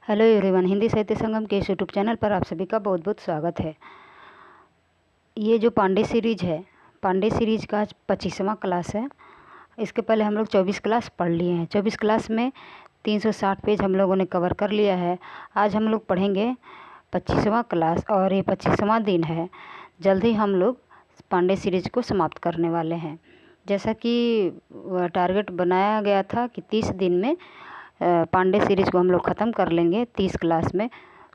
Hello everyone, Hindi साहित्य संगम के इस यूट्यूब चैनल पर आप सभी का बहुत बहुत स्वागत है। ये जो पांडे सीरीज है, पांडे सीरीज का आज 25वां क्लास है। इसके पहले हम लोग 24 क्लास पढ़ लिए हैं। 24 क्लास में 360 पेज हम लोगों ने कवर कर लिया है। आज हम लोग पढ़ेंगे 25वां क्लास और ये 25वां दिन है। जल्द ही हम लोग पांडे सीरीज को समाप्त करने वाले हैं। जैसा कि टारगेट बनाया गया था कि 30 दिन में पांडे सीरीज को हम लोग ख़त्म कर लेंगे 30 क्लास में,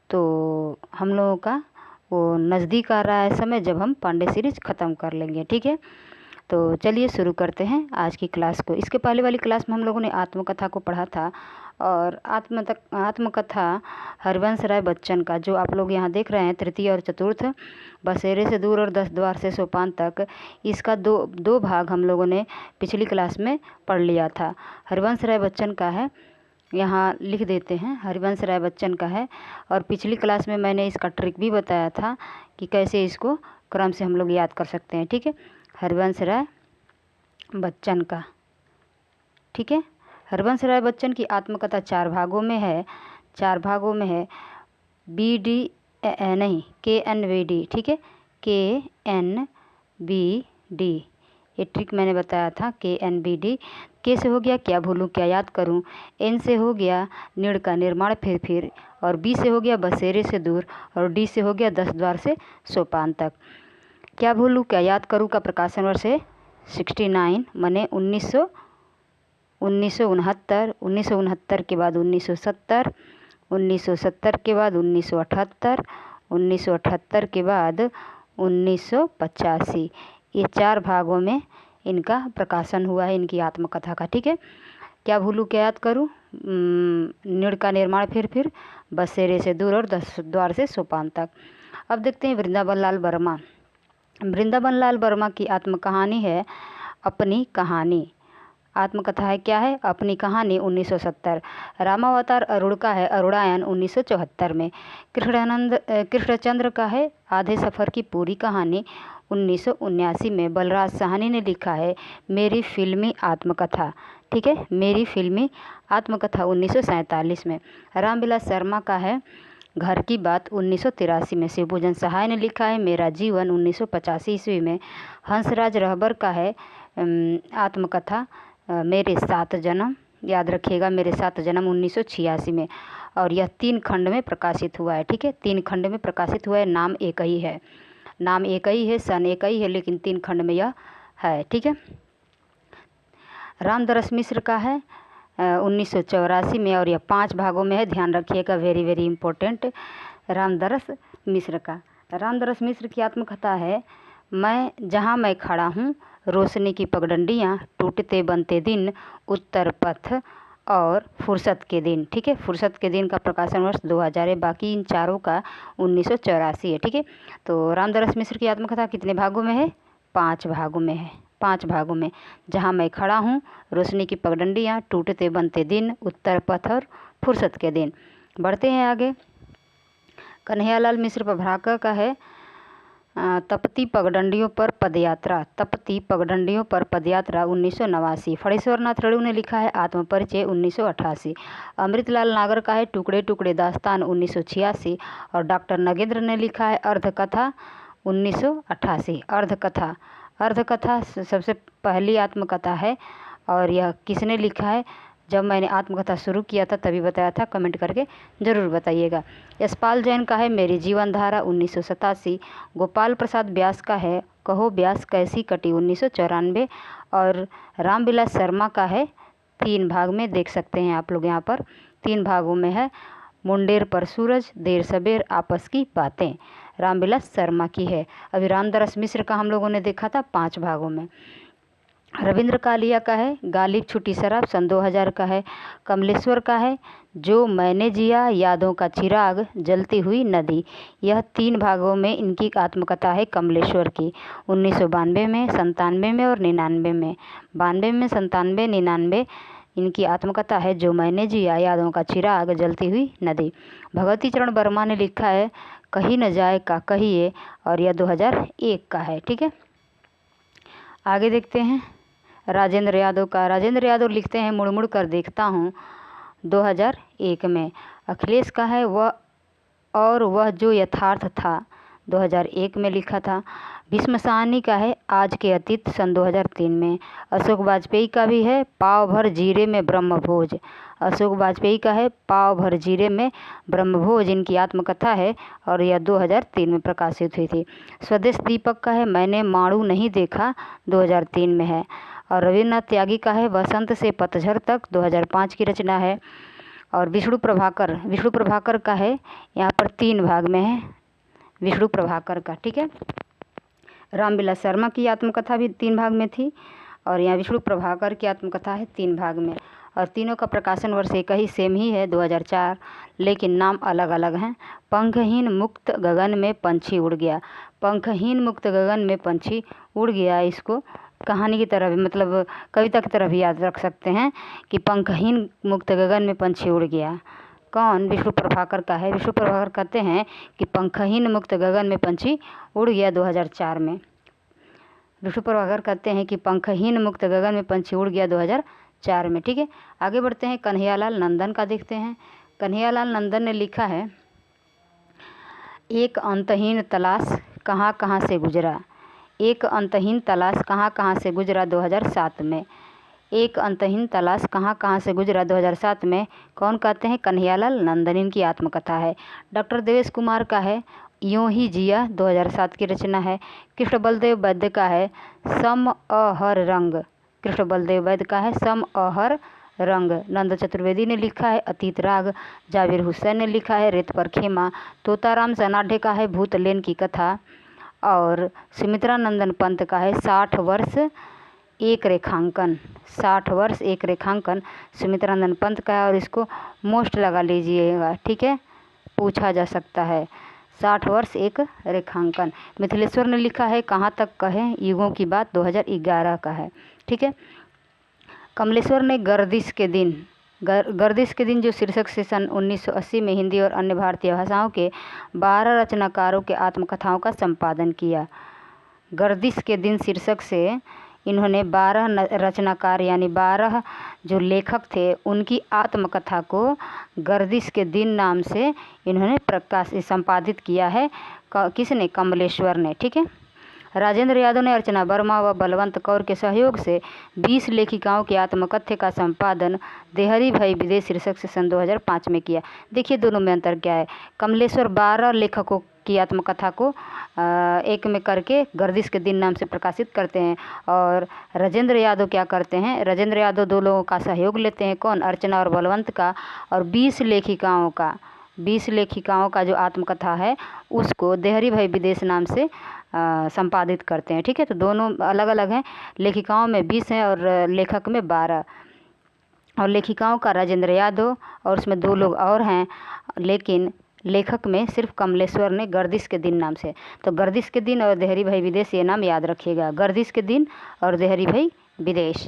तो हम लोगों का वो नज़दीक आ रहा है समय जब हम पांडे सीरीज ख़त्म कर लेंगे। ठीक है, तो चलिए शुरू करते हैं आज की क्लास को। इसके पहले वाली क्लास में हम लोगों ने आत्मकथा को पढ़ा था और आत्मकथा हरिवंश राय बच्चन का, जो आप लोग यहाँ देख रहे हैं, तृतीय और चतुर्थ, बसेरे से दूर और 10 द्वार से सोपान तक, इसका दो भाग हम लोगों ने पिछली क्लास में पढ़ लिया था। हरिवंश राय बच्चन का है, यहाँ लिख देते हैं, हरिवंश राय बच्चन का है। और पिछली क्लास में मैंने इसका ट्रिक भी बताया था कि कैसे इसको क्रम से हम लोग याद कर सकते हैं। ठीक है, हरिवंश राय बच्चन का, ठीक है। हरिवंश राय बच्चन की आत्मकथा 4 भागों में है, 4 भागों में है। KNVD, ठीक है, KNBD, ये ट्रिक मैंने बताया था। KNBD, के से हो गया क्या भूलूं क्या याद करूं, N से हो गया नीड़ का निर्माण फिर, और B से हो गया बसेरे से दूर, और D से हो गया 10 द्वार से सोपान तक। क्या भूलूं क्या याद करूं का प्रकाशन वर्ष है 69, मने 1969, 1969 के बाद 1970, 1970 के बाद 1978, 1978 के बाद 1985। ये 4 भागों में इनका प्रकाशन हुआ है, इनकी आत्मकथा का। ठीक है, क्या भूलूं क्या याद करूं, नीड़ का निर्माण फिर, बसेरे से दूर और 10 द्वार से सोपान तक। अब देखते हैं वृंदावन लाल वर्मा। वृंदावन लाल वर्मा की आत्मकहानी है अपनी कहानी। आत्मकथा है क्या है, अपनी कहानी 1970। रामावतार अरुण का है अरुणायन 1974 में। कृष्णचंद्र का है आधे सफ़र की पूरी कहानी 1979 में। बलराज साहनी ने लिखा है मेरी फिल्मी आत्मकथा, ठीक है, मेरी फिल्मी आत्मकथा 1947 में। रामविलास शर्मा का है घर की बात 1983 में। शिवभोजन सहाय ने लिखा है मेरा जीवन 1985 ईस्वी में। हंसराज रहबर का है आत्मकथा मेरे 7 जन्म, याद रखिएगा, मेरे 7 जन्म 1986 में। और यह 3 खंड में प्रकाशित हुआ है। ठीक है, 3 खंड में प्रकाशित हुआ है। नाम एक ही है, नाम एक ही है, सन एक ही है, लेकिन 3 खंड में यह है। ठीक है, रामदरस मिश्र का है 1984 में, और यह 5 भागों में है। ध्यान रखिएगा, वेरी वेरी इम्पोर्टेंट। रामदरस मिश्र का, रामदरस मिश्र की आत्मकथा है जहाँ मैं खड़ा हूँ, रोशनी की पगडंडियाँ, टूटते बनते दिन, उत्तर पथ और फुर्सत के दिन। ठीक है, फुर्सत के दिन का प्रकाशन वर्ष 2000 है। बाकी इन चारों का 1984 है। ठीक है, तो रामदरस मिश्र की आत्मकथा कितने भागों में है? 5 भागों में है, 5 भागों में। जहाँ मैं खड़ा हूँ, रोशनी की पगडंडियाँ, टूटते बनते दिन, उत्तर पथ और फुर्सत के दिन। बढ़ते हैं आगे। कन्हैयालाल मिश्र प्रभाकर का है तपती पगडंडियों पर पदयात्रा, तपती पगडंडियों पर पदयात्रा 1989। फणीश्वर नाथ रेणु ने लिखा है आत्मपरिचय 1988। अमृतलाल नागर का है टुकड़े टुकड़े दास्तान 1986। और डॉक्टर नगेंद्र ने लिखा है अर्धकथा 1988। अर्धकथा, अर्धकथा सबसे पहली आत्मकथा है, और यह किसने लिखा है? जब मैंने आत्मकथा शुरू किया था तभी बताया था, कमेंट करके ज़रूर बताइएगा। यशपाल जैन का है मेरी जीवन धारा 1987। गोपाल प्रसाद व्यास का है कहो व्यास कैसी कटी 1994। और रामविलास शर्मा का है 3 भाग में, देख सकते हैं आप लोग यहाँ पर 3 भागों में है। मुंडेर पर सूरज, देर सबेर, आपस की बातें, रामविलास शर्मा की है। अभी रामदरस मिश्र का हम लोगों ने देखा था 5 भागों में। रविंद्र कालिया का है गालिब छुट्टी शराब, सन 2000 का है। कमलेश्वर का है जो मैंने जिया, यादों का चिराग, जलती हुई नदी। यह 3 भागों में इनकी आत्मकथा है कमलेश्वर की, 1992 में, 97 में और 99 में। 92 में, 97, 99 इनकी आत्मकथा है जो मैंने जिया, यादों का चिराग, जलती हुई नदी। भगवती चरण वर्मा ने लिखा है कहीं न जाए का कहिए, और यह 2001 का है। ठीक है, आगे देखते हैं राजेंद्र यादव का। राजेंद्र यादव लिखते हैं मुड़ मुड़ कर देखता हूँ 2001 में। अखिलेश का है वह जो यथार्थ था, 2001 में लिखा था। भीष्म साहनी का है आज के अतीत, सन 2003 में। अशोक वाजपेयी का भी है पाव भर जीरे में ब्रह्मभोज। अशोक वाजपेयी का है पाव भर जीरे में ब्रह्मभोज, इनकी आत्मकथा है और यह 2003 में प्रकाशित हुई थी। स्वदेश दीपक का है मैंने माड़ू नहीं देखा, 2003 में है। और रविन्द्रनाथ त्यागी का है वसंत से पतझड़ तक, 2005 की रचना है। और विष्णु प्रभाकर का है यहाँ पर 3 भाग में है विष्णु प्रभाकर का, ठीक है। रामविलास शर्मा की आत्मकथा भी 3 भाग में थी और यहाँ विष्णु प्रभाकर की आत्मकथा है 3 भाग में। और तीनों का प्रकाशन वर्ष एक ही सेम ही है, 2004, लेकिन नाम अलग अलग हैं। पंखहीन मुक्त गगन में पंछी उड़ गया। पंखहीन मुक्त गगन में पंछी उड़ गया, इसको कहानी की तरह भी, मतलब कविता की तरह भी याद रख सकते हैं कि पंखहीन मुक्त गगन में पंछी उड़ गया। कौन? विष्णु प्रभाकर का है। विष्णु प्रभाकर कहते हैं कि पंखहीन मुक्त गगन में पंछी उड़ गया, 2004 में। विष्णु प्रभाकर कहते हैं कि पंखहीन मुक्त गगन में पंछी उड़ गया, 2004 में, ठीक है। आगे बढ़ते हैं, कन्हैयालाल नंदन का देखते हैं। कन्हैयालाल नंदन ने लिखा है एक अंतहीन तलाश कहाँ कहाँ से गुजरा। एक अंतहीन तलाश कहाँ कहाँ से गुजरा, 2007 में। एक अंतहीन तलाश कहाँ कहाँ से गुजरा, 2007 में। कौन कहते हैं? कन्हैयालाल नंदन, इनकी आत्मकथा है। डॉक्टर देवेश कुमार का है यूं ही जिया, 2007 की रचना है। कृष्ण बलदेव वैद्य का है सम अहर रंग। कृष्ण बलदेव वैद्य का है सम अहर रंग। नंद चतुर्वेदी ने लिखा है अतीत राग। जाबिर हुसैन ने लिखा है रेत पर खेमा। तोताराम सनाढे का है भूतलेन की कथा। और सुमित्रा नंदन पंत का है 60 वर्ष एक रेखांकन। 60 वर्ष एक रेखांकन सुमित्रा नंदन पंत का है और इसको मोस्ट लगा लीजिएगा, ठीक है, पूछा जा सकता है। 60 वर्ष एक रेखांकन। मिथिलेश्वर ने लिखा है कहाँ तक कहें युगों की बात, 2011 का है, ठीक है। कमलेश्वर ने गर्दिश के दिन जो शीर्षक से सन 1980 में हिंदी और अन्य भारतीय भाषाओं के 12 रचनाकारों के आत्मकथाओं का संपादन किया। गर्दिश के दिन शीर्षक से इन्होंने 12 रचनाकार यानी 12 जो लेखक थे उनकी आत्मकथा को गर्दिश के दिन नाम से इन्होंने संपादित किया है। किसने? कमलेश्वर ने, ठीक है। राजेंद्र यादव ने अर्चना वर्मा व बलवंत कौर के सहयोग से 20 लेखिकाओं की आत्मकथ्य का संपादन देहरी भई विदेश शीर्षक से सन 2005 में किया। देखिए दोनों में अंतर क्या है। कमलेश्वर 12 लेखकों की आत्मकथा को एक में करके गर्दिश के दिन नाम से प्रकाशित करते हैं और राजेंद्र यादव क्या करते हैं? राजेंद्र यादव 2 लोगों का सहयोग लेते हैं। कौन? अर्चना और बलवंत का। और 20 लेखिकाओं का जो आत्मकथा है उसको देहरी भई विदेश नाम से संपादित करते हैं, ठीक है। तो दोनों अलग अलग हैं। लेखिकाओं में 20 हैं और लेखक में 12। और लेखिकाओं का राजेंद्र यादव और उसमें 2 लोग और हैं, लेकिन लेखक में सिर्फ कमलेश्वर ने गर्दिश के दिन नाम से। तो गर्दिश के दिन और देहरी भई विदेश, ये नाम याद रखिएगा, गर्दिश के दिन और देहरी भई विदेश।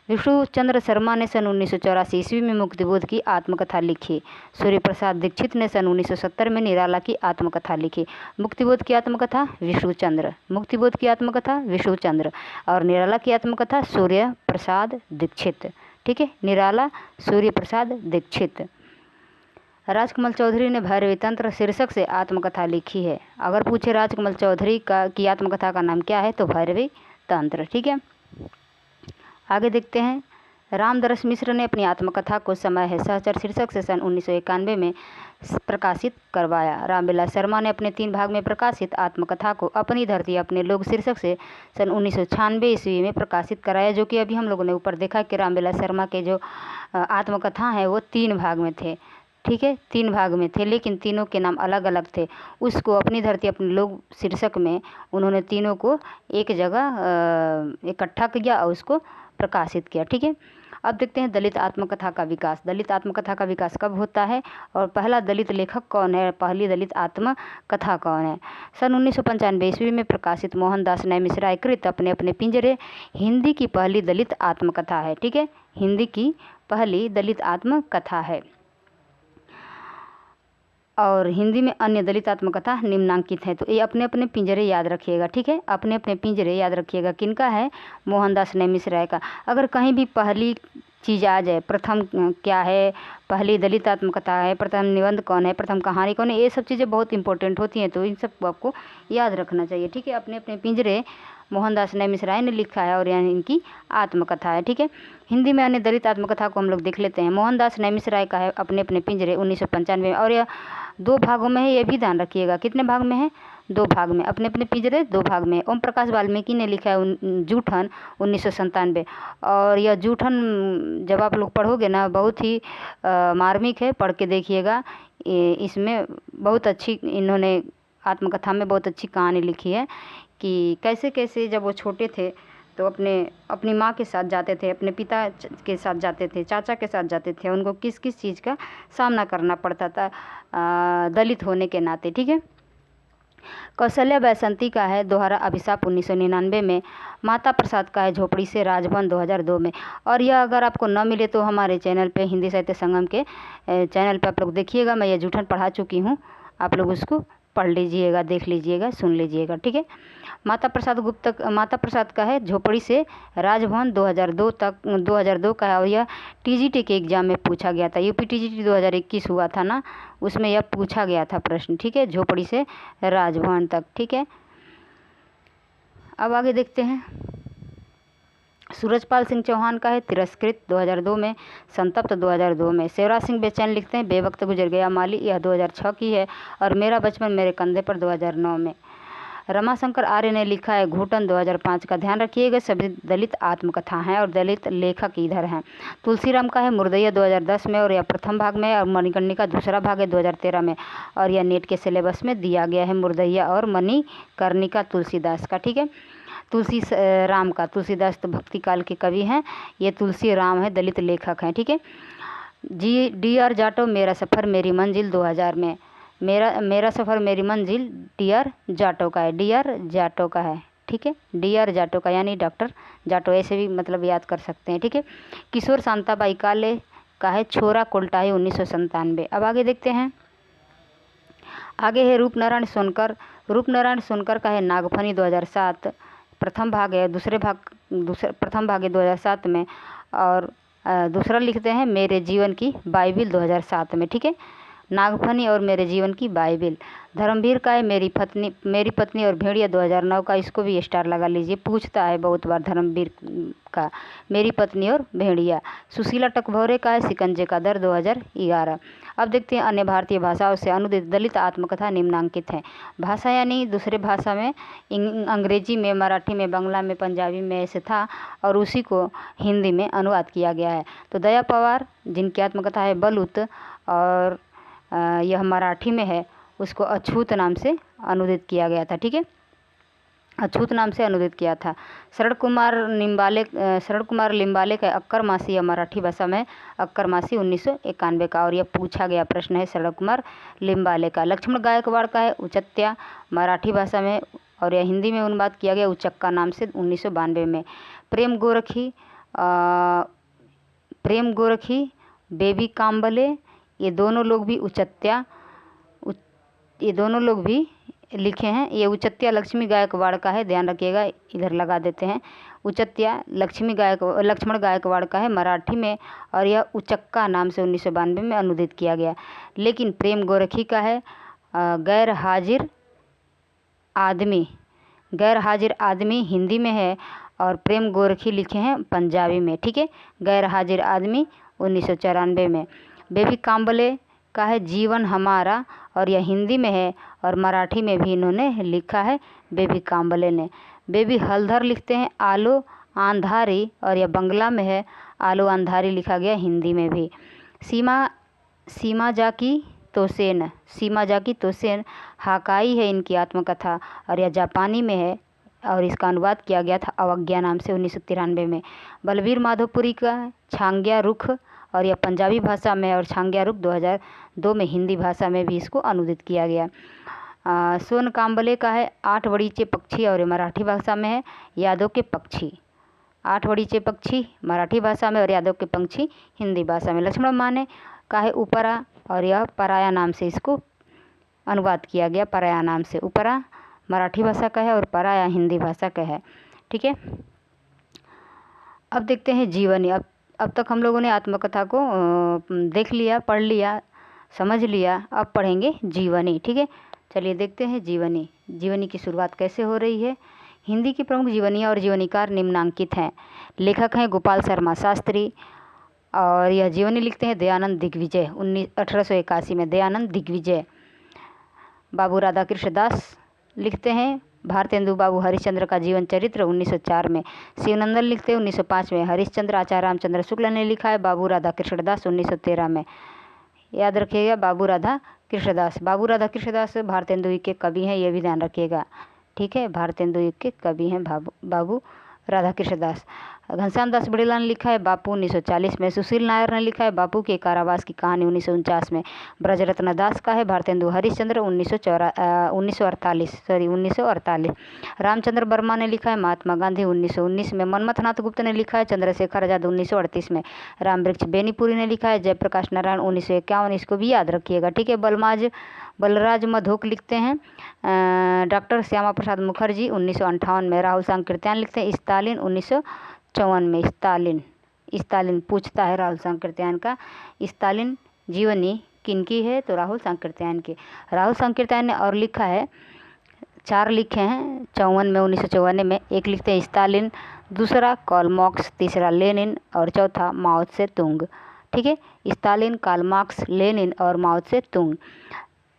विष्णु चंद्र शर्मा ने सन 1984 ईस्वी में मुक्तिबोध की आत्मकथा लिखी। सूर्य प्रसाद दीक्षित ने सन 1970 में निराला की आत्मकथा लिखी। मुक्तिबोध की आत्मकथा विष्णुचंद्र, मुक्तिबोध की आत्मकथा विष्णुचंद्र और निराला की आत्मकथा सूर्य प्रसाद दीक्षित, ठीक है। निराला सूर्य प्रसाद दीक्षित। राजकमल चौधरी ने भैरवी तंत्र शीर्षक से आत्मकथा लिखी है। अगर पूछे राजकमल चौधरी की आत्मकथा का नाम क्या है तो भैरवी तंत्र, ठीक है। आगे देखते हैं, रामदरस मिश्र ने अपनी आत्मकथा को समय है सहचर शीर्षक से सन 1991 में प्रकाशित करवाया। रामविलास शर्मा ने अपने 3 भाग में प्रकाशित आत्मकथा को अपनी धरती अपने लोग शीर्षक से सन 1996 ईस्वी में प्रकाशित कराया, जो कि अभी हम लोगों ने ऊपर देखा कि रामविलास शर्मा के जो आत्मकथा हैं वो 3 भाग में थे, ठीक है, 3 भाग में थे, लेकिन तीनों के नाम अलग अलग थे। उसको अपनी धरती अपने लोग शीर्षक में उन्होंने तीनों को एक जगह इकट्ठा किया और उसको प्रकाशित किया, ठीक है। अब देखते हैं दलित आत्मकथा का विकास। दलित आत्मकथा का विकास कब होता है और पहला दलित लेखक कौन है, पहली दलित आत्मकथा कौन है? सन 1995 ईस्वी में प्रकाशित मोहनदास नय मिश्रा कृत अपने अपने पिंजरे हिंदी की पहली दलित आत्मकथा है, ठीक है, हिंदी की पहली दलित आत्मकथा है। और हिंदी में अन्य दलित आत्मकथा निम्नांकित है। तो ये अपने अपने पिंजरे याद रखिएगा, ठीक है, अपने अपने पिंजरे याद रखिएगा। किनका है? मोहनदास नय मिश्रा का। अगर कहीं भी पहली चीज़ आ जाए। प्रथम क्या है, पहली दलित आत्मकथा है, प्रथम निबंध कौन है, प्रथम कहानी कौन है, ये सब चीज़ें बहुत इंपॉर्टेंट होती हैं, तो इन सब को आपको याद रखना चाहिए। ठीक है, अपने अपने पिंजरे मोहनदास नेमिष राय ने लिखा है और यह इनकी आत्मकथा है। ठीक है, हिंदी में अन्य दलित आत्मकथा को हम लोग देख लेते हैं। मोहनदास नेमिष राय का है अपने अपने पिंजरे 1995 में, और यह 2 भागों में है, ये भी ध्यान रखिएगा। कितने भाग में है? 2 भाग में, अपने अपने पिंजरे 2 भाग में। ओम प्रकाश वाल्मीकि ने लिखा है जूठन 1997, और यह जूठन जब आप लोग पढ़ोगे ना बहुत ही मार्मिक है, पढ़ के देखिएगा। इसमें बहुत अच्छी इन्होंने आत्मकथा में बहुत अच्छी कहानी लिखी है कि कैसे कैसे जब वो छोटे थे तो अपनी माँ के साथ जाते थे, अपने पिता के साथ जाते थे, चाचा के साथ जाते थे, उनको किस किस चीज़ का सामना करना पड़ता था दलित होने के नाते। ठीक है, कौशल्या बैसंती का है दोहरा अभिशाप 1999 में। माता प्रसाद का है झोपड़ी से राजभवन 2002 में। और यह अगर आपको न मिले तो हमारे चैनल पे हिंदी साहित्य संगम के चैनल पे आप लोग देखिएगा, मैं ये जूठन पढ़ा चुकी हूँ, आप लोग उसको पढ़ लीजिएगा, देख लीजिएगा, सुन लीजिएगा। ठीक है, माता प्रसाद का है झोपड़ी से राजभवन 2002 का है, और यह टीजीटी के एग्जाम में पूछा गया था। यूपी टीजीटी 2021 हुआ था ना, उसमें यह पूछा गया था प्रश्न। ठीक है, झोपड़ी से राजभवन तक। ठीक है, अब आगे देखते हैं। सूरजपाल सिंह चौहान का है तिरस्कृत 2002 में, संतप्त 2002 में। शिवराज सिंह बेचैन लिखते हैं बेवक्त गुजर गया माली, यह 2006 की है, और मेरा बचपन मेरे कंधे पर 2009 में। रमाशंकर आर्य ने लिखा है घूटन 2005 का। ध्यान रखिएगा सभी दलित आत्मकथा हैं और दलित लेखक इधर हैं। तुलसीराम का है मुर्दैया 2010 में, और यह प्रथम भाग में, और मणिकर्णिका दूसरा भाग है 2013 में, और यह नेट के सिलेबस में दिया गया है मुर्दैया और मणिकर्णिका तुलसीदास का। ठीक है, तुलसी राम का, तुलसीदास तो भक्ति काल के कवि हैं, ये तुलसी राम है, दलित लेखक हैं। ठीक है, डी.आर. जाटव मेरा सफ़र मेरी मंजिल 2000 में। मेरा सफ़र मेरी मंजिल डी.आर. जाटव का है, डी.आर. जाटव का है। ठीक है, डी.आर. जाटव का यानी डॉक्टर जाटव, ऐसे भी मतलब याद कर सकते हैं। ठीक है, किशोर शांताबाई काले का है छोरा कोल्टाई 1997। अब आगे देखते हैं। आगे है रूपनारायण सोनकर का है नागफनी 2007, प्रथम भाग है, प्रथम भाग है 2007 में, और दूसरा लिखते हैं मेरे जीवन की बाइबिल 2007 में। ठीक है, नागफनी और मेरे जीवन की बाइबिल। धर्मवीर का है मेरी पत्नी और भेड़िया 2009 का, इसको भी स्टार लगा लीजिए, पूछता है बहुत बार धर्मवीर का, मेरी पत्नी और भेड़िया। सुशीला टकभौरे का है शिकंजे का दर 2011। अब देखते हैं अन्य भारतीय भाषाओं से अनुदित दलित आत्मकथा निम्नांकित हैं। भाषा यानी दूसरे भाषा में, अंग्रेजी में, मराठी में, बांग्ला में, पंजाबी में ऐसे था, और उसी को हिंदी में अनुवाद किया गया है। तो दया पवार जिनकी आत्मकथा है बलूत, और यह मराठी में है, उसको अछूत नाम से अनुदित किया गया था। ठीक है, अछूत नाम से अनुदित किया था। शरण कुमार लिम्बाले का अक्कर मासी या मराठी भाषा में, अक्कर मासी 1991 का, और यह पूछा गया प्रश्न है शरण कुमार लिम्बाले का। लक्ष्मण गायकवाड़ का है उचत्या, मराठी भाषा में, और यह हिंदी में अनुवाद किया गया उचक्का नाम से 1992 में। प्रेम गोरखी बेबी काम्बले, ये दोनों लोग भी लिखे हैं। ये उचत्या लक्ष्मी गायकवाड़ का है, ध्यान रखिएगा, इधर लगा देते हैं। उचत्या लक्ष्मण गायकवाड़ का है मराठी में, और यह उचक्का नाम से 1992 में अनुदित किया गया। लेकिन प्रेम गोरखी का है गैर हाजिर आदमी हिंदी में है, और प्रेम गोरखी लिखे हैं पंजाबी में। ठीक है, गैर हाजिर आदमी 1994 में। बेबी काम्बले का है जीवन हमारा, और यह हिंदी में है, और मराठी में भी इन्होंने लिखा है बेबी काम्बले ने। बेबी हलधर लिखते हैं आलो आंधारी, और यह बंगला में है, आलो आंधारी लिखा गया हिंदी में भी। सीमा जाकी तोसेन हाकाई है इनकी आत्मकथा, और यह जापानी में है, और इसका अनुवाद किया गया था अवज्ञा नाम से 1993 में। बलबीर माधोपुरी का छांग्या रुख, और यह पंजाबी भाषा में, और छांग्या रुख 2002 में हिंदी भाषा में भी इसको अनुदित किया गया। सोन काम्बले का है 8 वड़ीचे पक्षी, और मराठी भाषा में है यादव के पक्षी। 8 वड़ीचे पक्षी मराठी भाषा में, और यादव के पंछी हिंदी भाषा में। लक्ष्मण माने का है उपरा, और यह पराया नाम से इसको अनुवाद किया गया, पराया नाम से। उपरा मराठी भाषा का है, और पराया हिंदी भाषा का है। ठीक है, अब देखते हैं जीवनी। अब तक हम लोगों ने आत्मकथा को देख लिया, पढ़ लिया, समझ लिया। अब पढ़ेंगे जीवनी। ठीक है, चलिए देखते हैं जीवनी। जीवनी की शुरुआत कैसे हो रही है। हिंदी की प्रमुख जीवनियाँ और जीवनीकार निम्नांकित हैं। लेखक हैं गोपाल शर्मा शास्त्री और यह जीवनी लिखते हैं दयानंद दिग्विजय 1881 में। दयानंद दिग्विजय। बाबू राधाकृष्ण दास लिखते हैं भारतेंदु बाबू हरिश्चंद्र का जीवन चरित्र 1904 में। शिवनंदन लिखते हैं 1905 में। हरिश्चंद्र आचार्य रामचंद्र शुक्ल ने लिखा है बाबू राधा कृष्णदास 1913 में। याद रखिएगा बाबू राधा कृष्णदास। बाबू राधा कृष्णदास भारतेंदु युग के कवि हैं, ये भी ध्यान रखिएगा। ठीक है, भारतेंदु युग के कवि हैं बाबू राधा कृष्णदास। घनश्याम दास बड़ेला ने लिखा है बापू 1940 में। सुशील नायर ने लिखा है बापू के कारावास की कहानी 1949 में। ब्रजरत्न दास का है भारतेंदु हरिश्चंद्र 1948। रामचंद्र वर्मा ने लिखा है महात्मा गांधी 1919 में। मनमथनाथ गुप्त ने लिखा है चंद्रशेखर आजाद 1938 में। रामवृक्ष बेनीपुरी ने लिखा है जयप्रकाश नारायण 1951। इसको भी याद रखिएगा। ठीक है, बलराज मधोक लिखते हैं डॉक्टर श्यामा प्रसाद मुखर्जी 1958 में। राहुल सांकृत्यायन लिखते हैं स्टालिन 1954 में। स्टालिन पूछता है राहुल सांकृत्यायन का, स्टालिन जीवनी किनकी है, तो राहुल सांकृत्यायन की। राहुल सांकृत्यायन ने और लिखा है 4 लिखे हैं 54 में 1954 में। एक लिखते हैं स्टालिन, दूसरा कार्ल मार्क्स, तीसरा लेनिन और चौथा माओ त्से तुंग। ठीक है, स्टालिन, कार्ल मार्क्स, लेनिन और माओ त्से तुंग।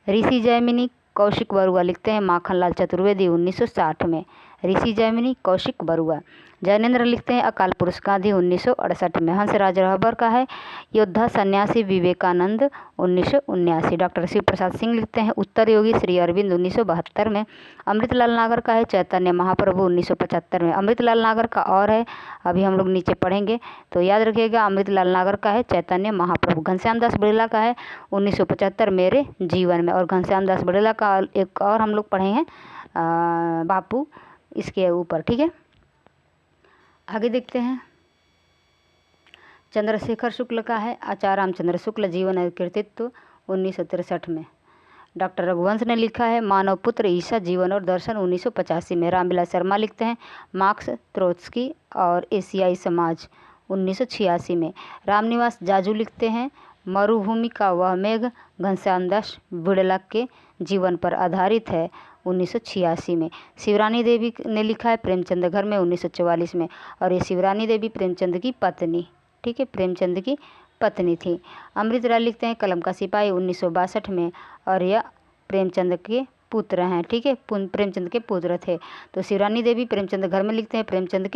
ऋषि जैमिनी कौशिक बरुआ लिखते हैं माखनलाल चतुर्वेदी 1960 में। ऋषि जैमिनी कौशिक बरुआ। जैनेन्द्र लिखते हैं अकाल पुरुष गांधी 1968 में। हंसराज रहबर का है योद्धा सन्यासी विवेकानंद 1979। डॉक्टर शिव प्रसाद सिंह लिखते हैं उत्तर योगी श्री अरविंद 1972 में। अमृतलाल नागर का है चैतन्य महाप्रभु 1975 में। अमृतलाल नागर का और है, अभी हम लोग नीचे पढ़ेंगे तो याद रखिएगा। अमृतलाल नागर का है चैतन्य महाप्रभु। घनश्याम दास बड़ेला का है 1975 मेरे जीवन में। और घनश्याम दास बड़ेला का एक और हम लोग पढ़े हैं बापू, इसके ऊपर। ठीक है, आगे देखते हैं। चंद्रशेखर शुक्ल का है आचार्य रामचंद्र शुक्ल जीवन और कृतित्व 1963 में। डॉक्टर रघुवंश ने लिखा है मानव पुत्र ईसा जीवन और दर्शन 1985 में। रामविलास शर्मा लिखते हैं मार्क्स, त्रोत्स्की और एशियाई समाज 1986 में। रामनिवास जाजू लिखते हैं मरुभूमि का वह मेघ घनश्याम दास बड़ेला के जीवन पर आधारित है 1986 में। शिवरानी देवी ने लिखा है प्रेमचंद घर में 1944 में। और ये शिवरानी देवी प्रेमचंद की पत्नी, ठीक है, प्रेमचंद की पत्नी थी। अमृत राय लिखते हैं कलम का सिपाही 1962 में। और यह प्रेमचंद के पुत्र हैं। ठीक है, प्रेमचंद के पुत्र थे। तो शिवरानी देवी प्रेमचंद घर में लिखते हैं प्रेमचंद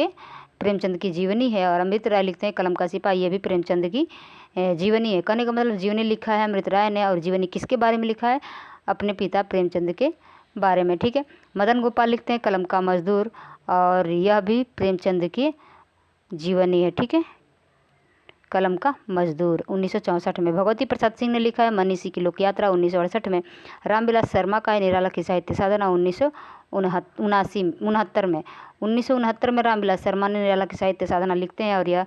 की जीवनी है। और अमृत राय लिखते हैं कलम का सिपाही, ये भी प्रेमचंद की जीवनी है। कहने का मतलब जीवनी लिखा है अमृत राय ने। और जीवनी किसके बारे में लिखा है, अपने पिता प्रेमचंद के बारे में। ठीक है, मदन गोपाल लिखते हैं कलम का मजदूर, और यह भी प्रेमचंद की जीवनी है। ठीक है, कलम का मजदूर 1964 में। भगवती प्रसाद सिंह ने लिखा है मनीषी की लोक यात्रा 1968 में। रामविलास शर्मा का है निराला की साहित्य साधना 1969 में। 1969 में रामविलास शर्मा ने निराला की साहित्य साधना लिखते हैं। और यह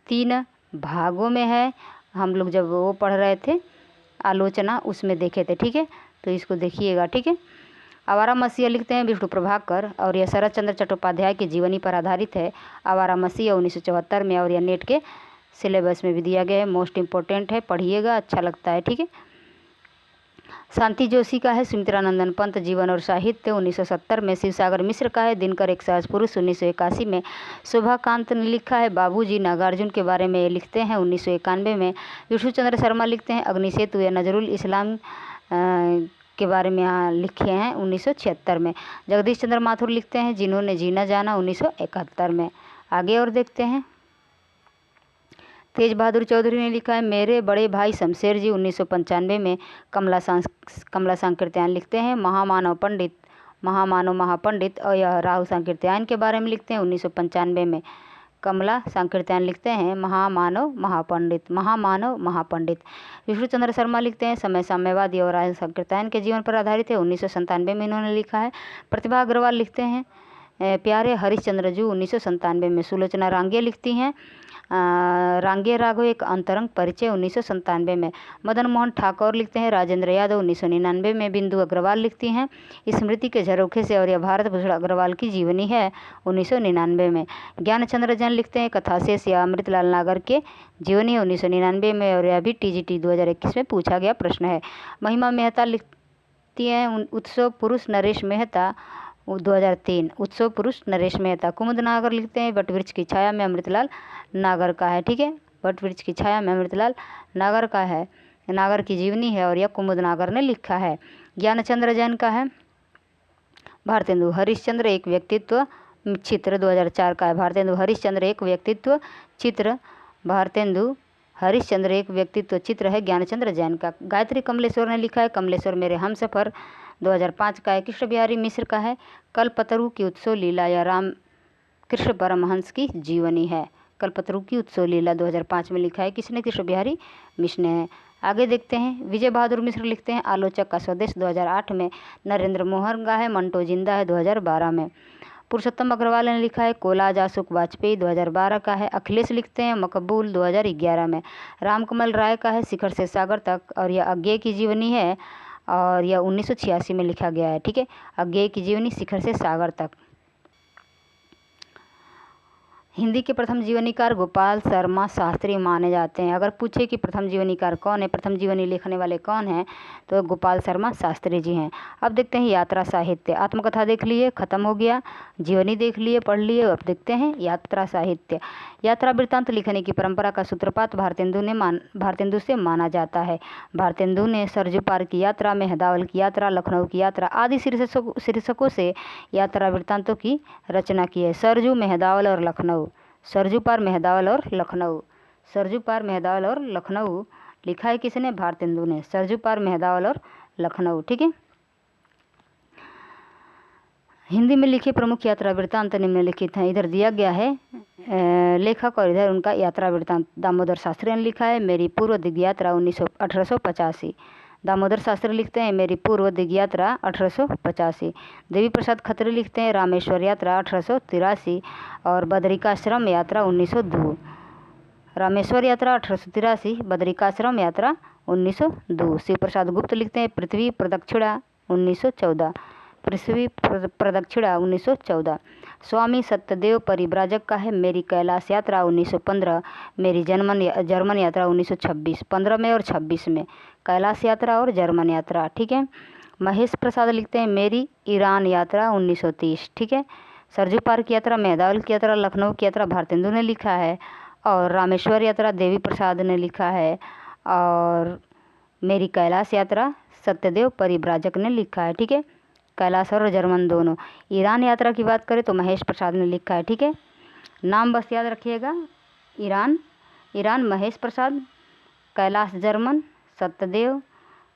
3 भागों में है। हम लोग जब वो पढ़ रहे थे आलोचना, उसमें देखे थे। ठीक है, तो इसको देखिएगा। ठीक है, आवारा मसीहा लिखते हैं विष्णु प्रभाकर, और यह शरद चंद्र चट्टोपाध्याय की जीवनी पर आधारित है। आवारा मसीहा 1974 में। और यह नेट के सिलेबस में भी दिया गया है, मोस्ट इम्पोर्टेंट है, पढ़िएगा, अच्छा लगता है। ठीक है, शांति जोशी का है सुमित्रानंदन पंत जीवन और साहित्य 1970 में। शिवसागर मिश्र का है दिनकर एक सहज पुरुष 1981 में। शोभाकांत ने लिखा है बाबूजी नागार्जुन के बारे में, लिखते हैं 1991 में। विष्णु चंद्र शर्मा लिखते हैं अग्निसेतु या नजरुल इस्लाम के बारे में यहाँ लिखे हैं 1976 में। जगदीश चंद्र माथुर लिखते हैं जिन्होंने जीना जाना 1971 में। आगे और देखते हैं। तेज बहादुर चौधरी ने लिखा है मेरे बड़े भाई शमशेर जी 1995 में। कमला सांकृत्यायन लिखते हैं महामानव महापंडित, और यह राहुल सांकृत्यायन के बारे में लिखते हैं 1995 में। कमला सांकृत्यायन लिखते हैं महामानव महापंडित। विष्णु चंद्र शर्मा लिखते हैं समय साम्यवादी, और राहुल सांकृत्यायन के जीवन पर आधारित है 1997 में इन्होंने लिखा है। प्रतिभा अग्रवाल लिखते हैं प्यारे हरिश्चंद्र जू 1997 में। सुलोचना रांगे लिखती हैं रांगे राघव एक अंतरंग परिचय 1997 में। मदन मोहन ठाकुर लिखते हैं राजेंद्र यादव 1999 में। बिंदु अग्रवाल लिखती हैं स्मृति के झरोखे से और यह भारत भूषण अग्रवाल की जीवनी है 1999 में। ज्ञानचंद्र जैन लिखते हैं कथाशेष या अमृतलाल नागर के जीवनी है 1999 में और यह भी TGT 2021 में पूछा गया प्रश्न है। महिमा मेहता लिखती हैं उत्सव पुरुष नरेश मेहता 2003। उत्सव पुरुष नरेश मेहता। कुमुद नागर लिखते हैं वटवृक्ष की छाया में अमृतलाल नागर का है। ठीक है, वटवृक्ष की छाया में अमृतलाल नागर का है, नागर की जीवनी है और यह कुमुद नागर ने लिखा है। ज्ञानचंद्र जैन का है भारतेंदु हरिश्चंद्र एक व्यक्तित्व चित्र 2004 का है। भारतेंदु हरिश्चंद्र एक व्यक्तित्व चित्र, भारतेंदु हरिश्चंद्र एक व्यक्तित्व चित्र है ज्ञानचंद्र जैन का। गायत्री कमलेश्वर ने लिखा है कमलेश्वर मेरे हमसफ़र 2005 का है। कृष्ण बिहारी मिश्र का है कल्पतरु की उत्सव लीला या राम कृष्ण परमहंस की जीवनी है। कल्पतरु की उत्सव लीला 2005 में लिखा है किसने? कृष्ण बिहारी मिश्र ने है। आगे देखते हैं विजय बहादुर मिश्र लिखते हैं आलोचक का स्वदेश 2008 में। नरेंद्र मोहन का है मंटो जिंदा है 2012 में। पुरुषोत्तम अग्रवाल ने लिखा है कोलाज आशुक वाजपेयी 2012 का है। अखिलेश लिखते हैं मकबूल 2011 में। रामकमल राय का है शिखर से सागर तक और यह अज्ञेय की जीवनी है और यह 1986 में लिखा गया है। ठीक है, अज्ञेय की जीवनी शिखर से सागर तक। हिंदी के प्रथम जीवनीकार गोपाल शर्मा शास्त्री माने जाते हैं। अगर पूछे कि प्रथम जीवनीकार कौन है, प्रथम जीवनी लिखने वाले कौन हैं, तो गोपाल शर्मा शास्त्री जी हैं। अब देखते हैं यात्रा साहित्य। आत्मकथा देख लिए, खत्म हो गया। जीवनी देख लिए, पढ़ लिए। अब देखते हैं यात्रा साहित्य। यात्रा वृत्तांत लिखने की परंपरा का सूत्रपात भारतेंदु से माना जाता है। भारतेंदु ने सरजू पार की यात्रा, मेहदावल की यात्रा, लखनऊ की यात्रा आदि शीर्षकों से यात्रा वृत्तांतों की रचना की है। सरजू, मेहदावल और लखनऊ। सरजू पार, मेहदावल और लखनऊ। सरजू पार, मेहदावल और लखनऊ लिखा है किसने? भारतेंदु ने। सरजू पार, मेहदावल और लखनऊ। ठीक है, हिंदी में लिखे प्रमुख यात्रा वृत्तांत निम्नलिखित हैं। इधर दिया गया है लेखक और इधर उनका यात्रा वृत्तांत। दामोदर शास्त्री ने लिखा है मेरी पूर्व दिग्ग यात्रा 1885। दामोदर शास्त्री लिखते हैं मेरी पूर्व दिग्ग यात्रा 1885। देवी प्रसाद खत्री लिखते हैं रामेश्वर यात्रा 1883 और बदरिकाश्रम यात्रा 1902। रामेश्वर यात्रा 1883, बदरिकाश्रम यात्रा 1902। शिव प्रसाद गुप्त लिखते हैं पृथ्वी प्रदक्षिणा 1914। पृथ्वी प्रदक्षिणा 1914। स्वामी सत्यदेव परिव्राजक का है मेरी कैलाश यात्रा 1915। मेरी जर्मन यात्रा 1926। 15 में और 26 में कैलाश यात्रा और जर्मन यात्रा। ठीक है, महेश प्रसाद लिखते हैं मेरी ईरान यात्रा 1930। ठीक है, सरजू पार की यात्रा, मेहदावल की यात्रा, लखनऊ की यात्रा भारतेंदु ने लिखा है और रामेश्वर यात्रा देवी प्रसाद ने लिखा है और मेरी कैलाश यात्रा सत्यदेव परिव्राजक ने लिखा है। ठीक है, कैलाश और जर्मन दोनों। ईरान यात्रा की बात करें तो महेश प्रसाद ने लिखा है। ठीक है, नाम बस याद रखिएगा। ईरान महेश प्रसाद, कैलाश जर्मन सत्यदेव,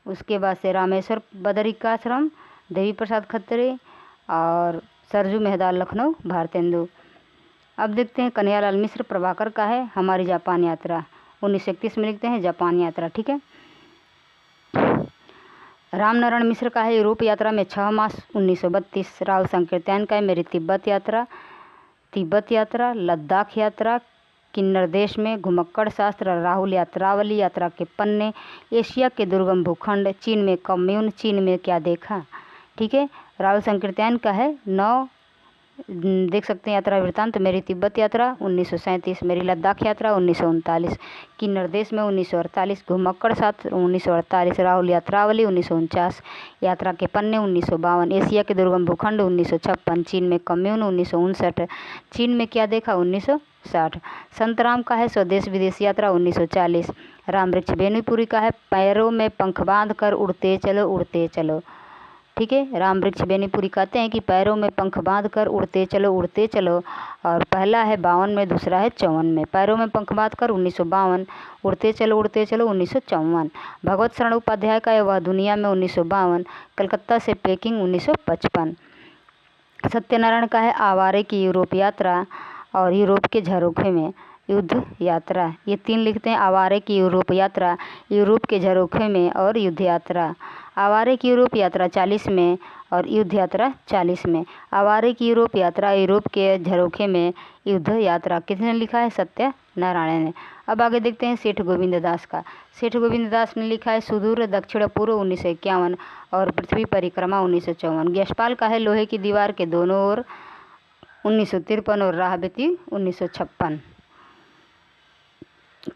उसके बाद से रामेश्वर बदरिकाश्रम देवी प्रसाद खत्री और सरजू मेहदावल लखनऊ भारतेंदु। अब देखते हैं कन्हैयालाल मिश्र प्रभाकर का है हमारी जापान यात्रा 1931 में लिखते हैं जापान यात्रा। ठीक है, रामनारायण मिश्र का है यूरोप यात्रा में 6 मास 1932। राहुल संकीर्तन का है मेरी तिब्बत यात्रा, लद्दाख यात्रा, किन्नर देश में घुमक्कड़ शास्त्र, राहुल यात्रावली, यात्रा के पन्ने, एशिया के दुर्गम भूखंड, चीन में कम्यून, चीन में क्या देखा। ठीक है, राहुल संकीर्तन का है 9 देख सकते हैं यात्रा वृत्तांत। मेरी तिब्बत यात्रा 1937, मेरी लद्दाख यात्रा 1939, किन्नर देश में 1948, घुमक्कड़ शास्त्र 1948, राहुल यात्रावली 1949, यात्रा के पन्ने 1952, एशिया के दुर्गम भूखंड 1956, चीन में कम्यून 1959, चीन में क्या देखा 1960। संत राम का है स्वदेश विदेश यात्रा 1940। राम वृक्ष बेनीपुरी का है पैरों में पंख बांध कर उड़ते चलो उड़ते चलो। ठीक है, राम वृक्ष बेनीपुरी कहते हैं कि पैरों में पंख बांध कर उड़ते चलो और पहला है 52 में, दूसरा है 54 में। पैरों में पंख बांध कर 1952, उड़ते चलो 1954। भगवत शरण उपाध्याय का है वह दुनिया में 1952, कलकत्ता से पेकिंग 1955। सत्यनारायण का है आवारे की यूरोप यात्रा और यूरोप के झरोखे में युद्ध यात्रा। ये 3 लिखते हैं आवारे की यूरोप यात्रा, यूरोप के झरोखे में और युद्ध यात्रा। आवारे यूरोप यात्रा 40 में और युद्ध यात्रा 40 में। आवारे यूरोप यात्रा यूरोप के झरोखे में, युद्ध यात्रा किसने लिखा है? सत्यनारायण ने। अब आगे देखते हैं सेठ गोविंद दास का। सेठ गोविंद दास ने लिखा है सुदूर दक्षिण पूर्व 1951 और पृथ्वी परिक्रमा 1954। यशपाल का है लोहे की दीवार के दोनों ओर 1953 और राह बेती 1956।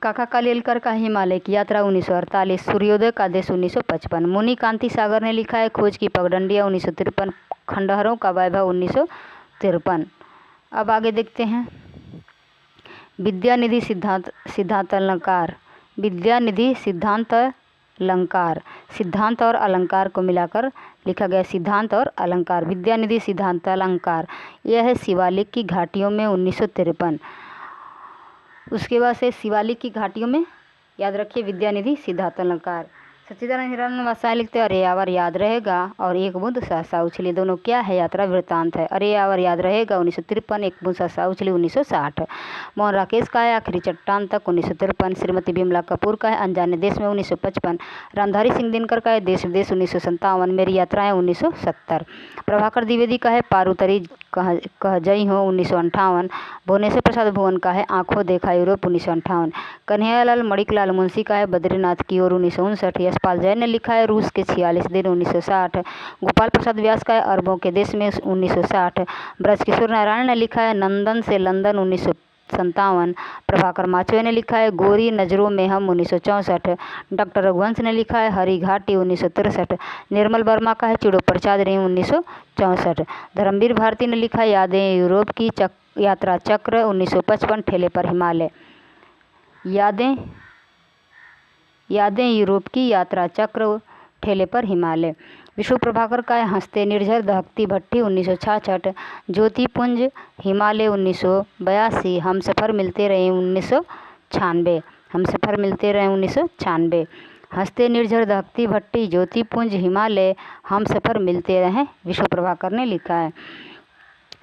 काका कालेलकर का हिमालय की यात्रा 1948, सूर्योदय का देश 1955। मुनि कांति सागर ने लिखा है खोज की पगडंडियाँ 1953, खंडहरों का वैभव 1953। अब आगे देखते हैं विद्यानिधि सिद्धांत अलंकार। विद्यानिधि सिद्धांत अलंकार, सिद्धांत और अलंकार को मिलाकर लिखा गया सिद्धांत और अलंकार। विद्यानिधि सिद्धांत अलंकार यह है शिवालिक की घाटियों में 1953। उसके बाद से शिवालिक की घाटियों में याद रखिए विद्यानिधि सिद्धांत अलंकार। सच्चिदानंद हिरानंद वात्सल्य लिखते अरे यावर याद रहेगा और एक बूंद सहसा उछली, दोनों क्या है? यात्रा वृत्तांत है। अरे यावर याद रहेगा 1953, एक बूंद सहसा उछली 1960। मोहन राकेश का है आखिरी चट्टान तक 1953। श्रीमती बिमला कपूर का है अनजाने देश में 1955। रामधारी सिंह दिनकर का है देश विदेश 1957। मेरी यात्राएं 1970। प्रभाकर द्विवेदी का है पारुतरी कह जई हो 1958। भुवनेश्वर प्रसाद भुवन का है आंखों देखा यूरोप 1958। कन्हैयालाल मणिकलाल मुंशी का है बद्रीनाथ की ओर 1959। यशपाल जैन ने लिखा है रूस के 46 दिन 1960। गोपाल प्रसाद व्यास का है अरबों के देश में 1960। ब्रजकिशोर नारायण ने लिखा है नंदन से लंदन 1957। प्रभाकर माचवे ने लिखा है गोरी नजरों में हम 1964। डॉक्टर रघुवंश ने लिखा है हरी घाटी 1963। निर्मल वर्मा का है चिड़ों पर चादरें 1964। धर्मवीर भारती ने लिखा है यादें यूरोप की यात्रा चक्र 1955। ठेले पर हिमालय। यादें यूरोप की यात्रा चक्र ठेले पर हिमालय। विष्णु प्रभाकर का है हंसते निर्झर दहकती भट्टी 1966। ज्योतिपुंज हिमालय 1982। हम सफ़र मिलते रहे 1996। हम सफ़र मिलते रहे 1996। हंसते निर्झर दहकती भट्टी ज्योतिपुंज हिमालय हम सफ़र मिलते रहे विष्णु प्रभाकर ने लिखा है।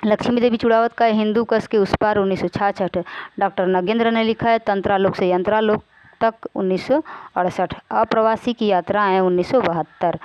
लक्ष्मी देवी चुड़ावत का है हिंदू कस के उस पार 1966। डॉक्टर नगेंद्र ने लिखा है तंत्रालोक से यंत्रालोक तक 1968। अप्रवासी की यात्राएं 1972।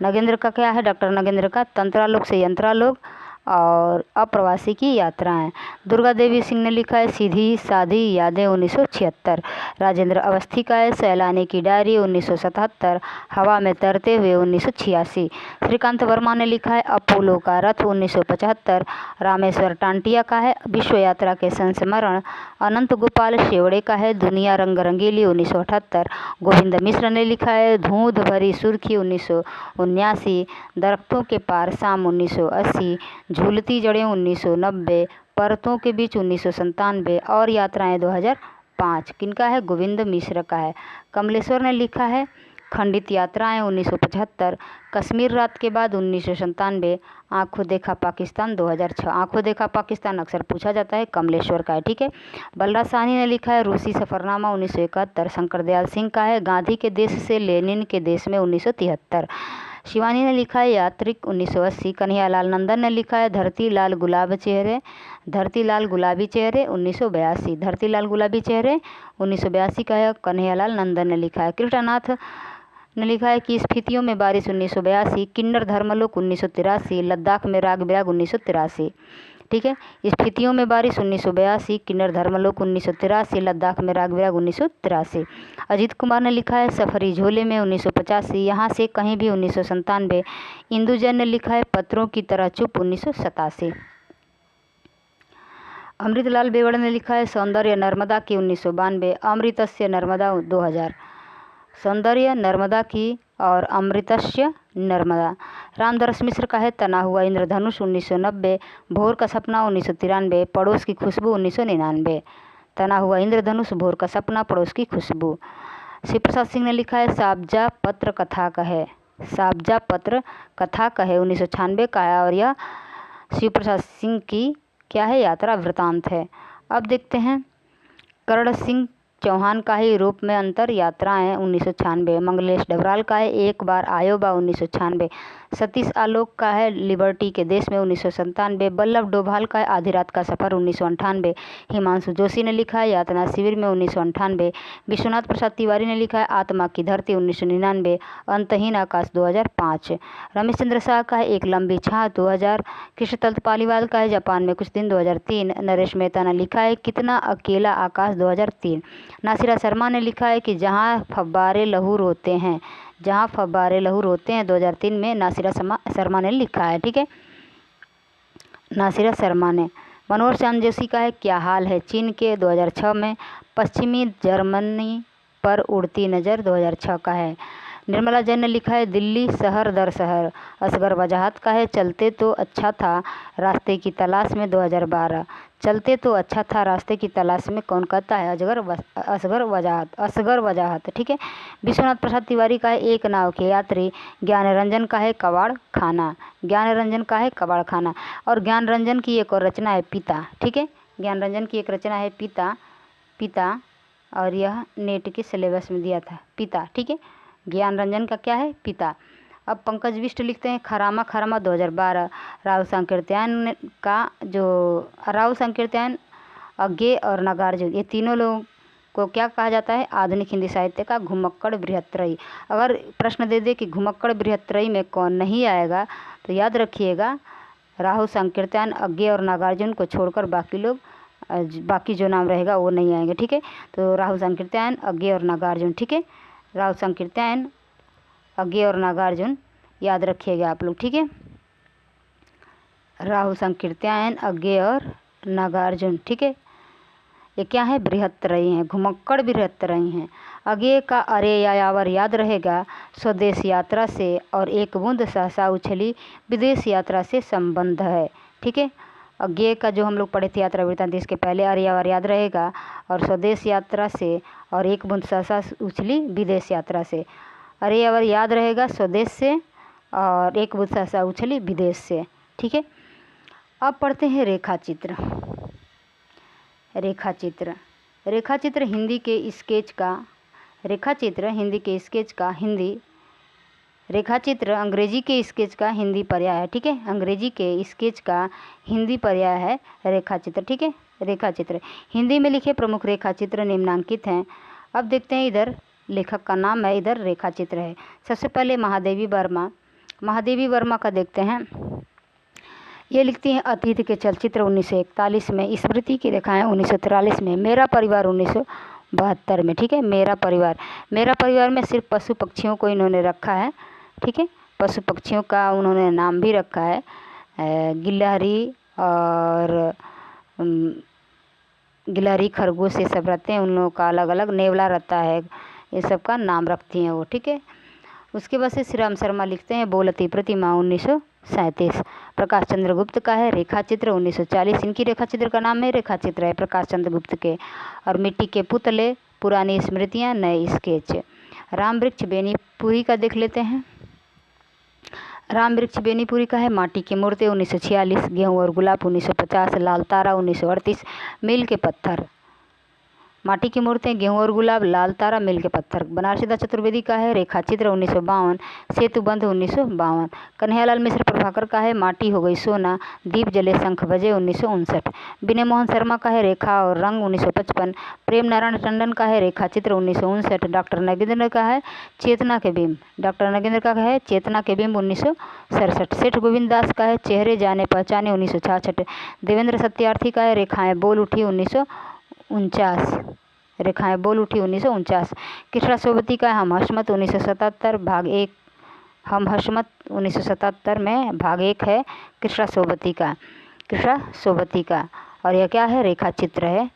नगेंद्र का क्या है? डॉक्टर नगेंद्र का तंत्रालोक से यंत्रालोक और अप्रवासी की यात्राएं। दुर्गा देवी सिंह ने लिखा है सीधी साधी यादें 1976। राजेंद्र अवस्थी का है सैलानी की डायरी 1977। हवा में तैरते हुए 1986। श्रीकांत वर्मा ने लिखा है अपोलो का रथ 1975। रामेश्वर टांटिया का है विश्व यात्रा के संस्मरण। अनंत गोपाल शेवड़े का है दुनिया रंग रंगीली 1978। गोविंद मिश्र ने लिखा है धूंध भरी सुर्खी 1979। दरख्तों के पार शाम 1980। झूलती जड़ें 1990। परतों के बीच 1997 और यात्राएं 2005। किनका है? गोविंद मिश्र का है। कमलेश्वर ने लिखा है खंडित यात्राएं 1975। कश्मीर रात के बाद 1997। आंखों देखा पाकिस्तान 2006। आंखों देखा पाकिस्तान अक्सर पूछा जाता है, कमलेश्वर का है, ठीक है। बलराज साहनी ने लिखा है रूसी सफ़रनामा 1971। शंकर दयाल सिंह का है गांधी के देश से लेनिन के देश में 1973। शिवानी ने लिखा है यात्रिक 1980। कन्हैयालाल नंदन ने लिखा है धरती लाल गुलाबी चेहरे 1982। धरती लाल गुलाबी चेहरे 1982 का है कन्हैयालाल नंदन ने लिखा है। कृष्णनाथ ने लिखा है कि स्फीतियों में बारिश 1982। किन्नर धर्मलोक 1983। लद्दाख में राग बिराग 1983, ठीक है। स्फीतियों में बारिश 1982। किन्नर धर्मलोक 1983। लद्दाख में राग बिराग 1983। अजीत कुमार ने लिखा है सफरी झोले में 1985। यहाँ से कहीं भी 1997। इंदु जैन ने लिखा है पत्रों की तरह चुप 1987। अमृतलाल बेवड़ ने लिखा है सौंदर्य नर्मदा की 1992। अमृतस्य नर्मदा 2000। सौंदर्य नर्मदा की और अमृतस्य नर्मदा। रामदरस मिश्र का है तना हुआ इंद्रधनुष 1990। भोर का सपना 1993। पड़ोस की खुशबू 1999। तना हुआ इंद्रधनुष, भोर का सपना, पड़ोस की खुशबू। शिव प्रसाद सिंह ने लिखा है साबजा पत्र कथा कहे 1996 का है और यह शिव प्रसाद सिंह की क्या है? यात्रा वृतांत है। अब देखते हैं कर्ण सिंह चौहान का है यूरोप में अंतर यात्राएं 1996। मंगलेश डबराल का है एक बार आयोबा 1996। सतीश आलोक का है लिबर्टी के देश में 1997। वल्लभ डोभाल का है आधी रात का सफ़र 1998। हिमांशु जोशी ने लिखा है यातना शिविर में 1998। विश्वनाथ प्रसाद तिवारी ने लिखा है आत्मा की धरती 1999। अंतहीन आकाश 2005। रमेश चंद्र शाह का है एक लंबी छाह 2000। कृष्णदत्त पालीवाल का है जापान में कुछ दिन 2003। नरेश मेहता ने लिखा है कितना अकेला आकाश 2003। नासिरा शर्मा ने लिखा है कि जहाँ फव्वारे लहू रोते हैं, जहाँ फव्वारे लहू रोते हैं 2003 में नासिरा शर्मा ने लिखा है। ठीक है, नासिरा शर्मा ने। मनोहर श्याम जोशी का है क्या हाल है चीन के 2006 में। पश्चिमी जर्मनी पर उड़ती नज़र 2006 का है। निर्मला जैन ने लिखा है दिल्ली शहर दर शहर। असगर वजाहत का है चलते तो अच्छा था रास्ते की तलाश में 2012। चलते तो अच्छा था रास्ते की तलाश में कौन कहता है असगर वजाहत। ठीक है। विश्वनाथ प्रसाद तिवारी का है एक नाव के यात्री। ज्ञान रंजन का है कबाड़ खाना। ज्ञान रंजन का है कबाड़ खाना। और ज्ञान रंजन की एक और रचना है पिता। ठीक है, ज्ञान रंजन की एक रचना है पिता और यह नेट के सिलेबस में दिया था पिता। ठीक है, ज्ञान रंजन का क्या है पिता। अब पंकज बिष्ट लिखते हैं खरामा खरामा 2012। राहुल संकीर्तन अज्ञे और नागार्जुन ये तीनों लोगों को क्या कहा जाता है आधुनिक हिंदी साहित्य का घुमक्कड़ बृहत्त्रयी। अगर प्रश्न दे दे कि घुमक्कड़ बृहत्त्रयी में कौन नहीं आएगा तो याद रखिएगा राहुल संकीर्तन अज्ञे और नागार्जुन को छोड़कर बाकी जो नाम रहेगा वो नहीं आएंगे। ठीक है, तो राहुल संकीर्तन अज्ञे और नागार्जुन। ठीक है, राहुल संकीर्तन अज्ञे और नागार्जुन याद रखिएगा आप लोग। ठीक है, राहुल संकीर्तन अज्ञे और नागार्जुन। ठीक है, ये क्या है बृहत्त्रयी हैं, घुमक्कड़ बृहत्त्रयी हैं। अज्ञे का अरे यायावर याद रहेगा स्वदेश यात्रा से और एक बूंद सहसा उछली विदेश यात्रा से संबंध है। ठीक है, अज्ञे का जो हम लोग पढ़े थे यात्रा वृत्तांत इसके पहले अरे यायावर याद रहेगा और स्वदेश यात्रा से और एक बूंद सहसा उछली विदेश यात्रा से। अरे यायावर याद रहेगा स्वदेश से और एक बूंद सहसा उछली विदेश से। ठीक है, अब पढ़ते हैं रेखाचित्र। रेखाचित्र हिंदी के स्केच का हिंदी। रेखाचित्र अंग्रेजी के स्केच का हिंदी पर्याय है। ठीक है, अंग्रेजी के स्केच का हिंदी पर्याय है रेखाचित्र। ठीक है, रेखाचित्र हिंदी में लिखे प्रमुख रेखाचित्र निम्नांकित हैं। अब देखते हैं, इधर लेखक का नाम है, इधर रेखाचित्र है। सबसे पहले महादेवी वर्मा का देखते हैं। ये लिखती हैं अतीत के चलचित्र 1941 में, स्मृति की रेखाएं 1943 में, मेरा परिवार 1972 में। ठीक है, मेरा परिवार में सिर्फ पशु पक्षियों को इन्होंने रखा है। ठीक है, पशु पक्षियों का उन्होंने नाम भी रखा है गिलहरी और गिलहरी खरगोश ये सब रहते हैं, उन लोगों का अलग अलग नेवला रहता है, ये सब का नाम रखती हैं वो। ठीक है, उसके बाद से श्री राम शर्मा लिखते हैं बोलती प्रतिमा 1937। प्रकाश चंद्र गुप्त का है रेखाचित्र 1940। इनकी रेखाचित्र का नाम है रेखाचित्र है प्रकाश चंद्र गुप्त के। और मिट्टी के पुतले पुरानी स्मृतियाँ नए स्केच। राम वृक्ष बेनीपुरी का देख लेते हैं। राम वृक्ष बेनीपुरी का है माटी की मूर्ति 1946। गेहूँ और गुलाब 1950। लाल तारा 1938। मील के पत्थर। माटी की मूर्तियाँ गेहूँ और गुलाब, लाल तारा, मील के पत्थर। बनारसी दास चतुर्वेदी का है रेखाचित्र 1952। सेतुबंध 1952। कन्हैयालाल मिश्र प्रभाकर का है माटी हो गई सोना, दीप जले शंख बजे 1959। विनय मोहन शर्मा का है रेखा और रंग 1955। प्रेम नारायण टंडन का है रेखाचित्र 1959। डॉक्टर नगेंद्र का है चेतना के बिंब 1967। सेठ गोविंद दास का है चेहरे जाने पहचाने 1966। देवेंद्र सत्यार्थी का है रेखाएं बोल उठी 1949। कृष्णा सोबती का हम हशमत 1977 भाग 1। हम हशमत 1977 में भाग 1 है कृष्णा सोबती का। और यह क्या है रेखाचित्र है।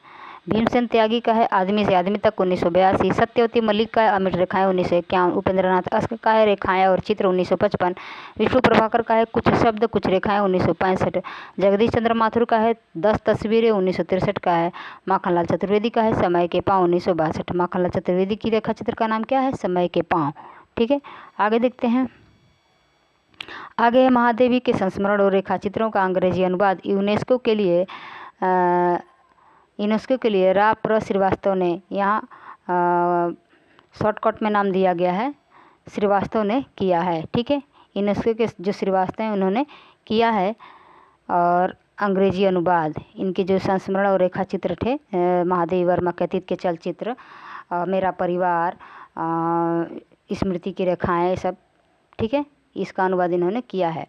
भीमसेन त्यागी का है आदमी से आदमी तक 1982। सत्यवती मलिक का है अमिट रेखाएं 1951। उपेंद्रनाथ अस्क का है रेखाएं और चित्र 1955। विष्णु प्रभाकर का है कुछ शब्द कुछ रेखाएं 1965। जगदीश चंद्र माथुर का है 10 तस्वीरें 1963 का है। माखनलाल चतुर्वेदी का है समय के पाँव 1962। माखनलाल चतुर्वेदी की रेखाचित्र का नाम क्या है समय के पाँव। ठीक है, आगे देखते हैं। आगे है महादेवी के संस्मरण और रेखाचित्रों का अंग्रेजी अनुवाद। यूनेस्को के लिए रा प्र श्रीवास्तव ने यहाँ शॉर्टकट में नाम दिया गया है, श्रीवास्तव ने किया है। ठीक है, यूनेस्को के जो श्रीवास्तव हैं उन्होंने किया है। और अंग्रेजी अनुवाद इनके जो संस्मरण और रेखा चित्र थे महादेवी वर्मा के अतीत के चलचित्र, मेरा परिवार, स्मृति की रेखाएं, सब ठीक है, इसका अनुवाद इन्होंने किया है।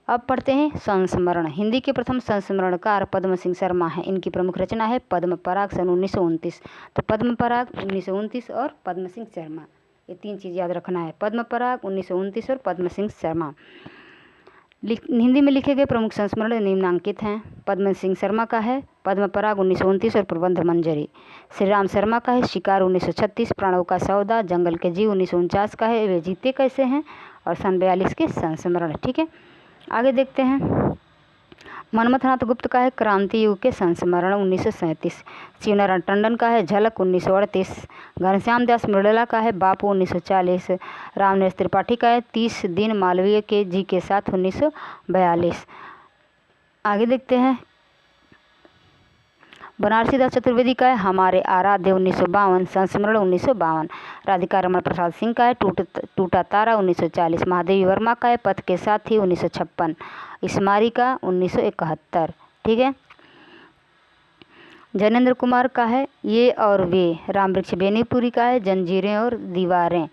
अब पढ़ते हैं संस्मरण। हिंदी के प्रथम संस्मरणकार पद्म सिंह शर्मा हैं। इनकी प्रमुख रचना है पद्म पराग सन 1929। तो पद्म पराग 1929 और पद्म सिंह शर्मा, ये 3 चीज़ याद रखना है, पद्म पराग 1929 और पद्म सिंह शर्मा। हिंदी में लिखे गए प्रमुख संस्मरण निम्नांकित हैं। पद्म सिंह शर्मा का है पद्म पराग 1929 और प्रबंध मंजरी। श्री राम शर्मा का है शिकार 1936, प्राणों का सौदा, जंगल के जीव 1949 का है वे जीते कैसे हैं, और सन 42 के संस्मरण। ठीक है, आगे देखते हैं। मनमथनाथ गुप्त का है क्रांति युग के संस्मरण 1937। शिवनारायण टंडन का है झलक 1938। घनश्याम दास मृडला का है बापू 1940। रामनेश त्रिपाठी का है 30 दिन मालवीय के जी के साथ 1942। आगे देखते हैं। बनारसी दास चतुर्वेदी का है हमारे आराध्य 1952, संस्मरण 1952। राधिका रमण प्रसाद सिंह का है टूटा तारा 1940। महादेवी वर्मा का है पथ के साथी 1956। स्मारिका 1971। ठीक है। जैनेन्द्र कुमार का है ये और वे। रामवृक्ष बेनीपुरी का है जंजीरें और दीवारें।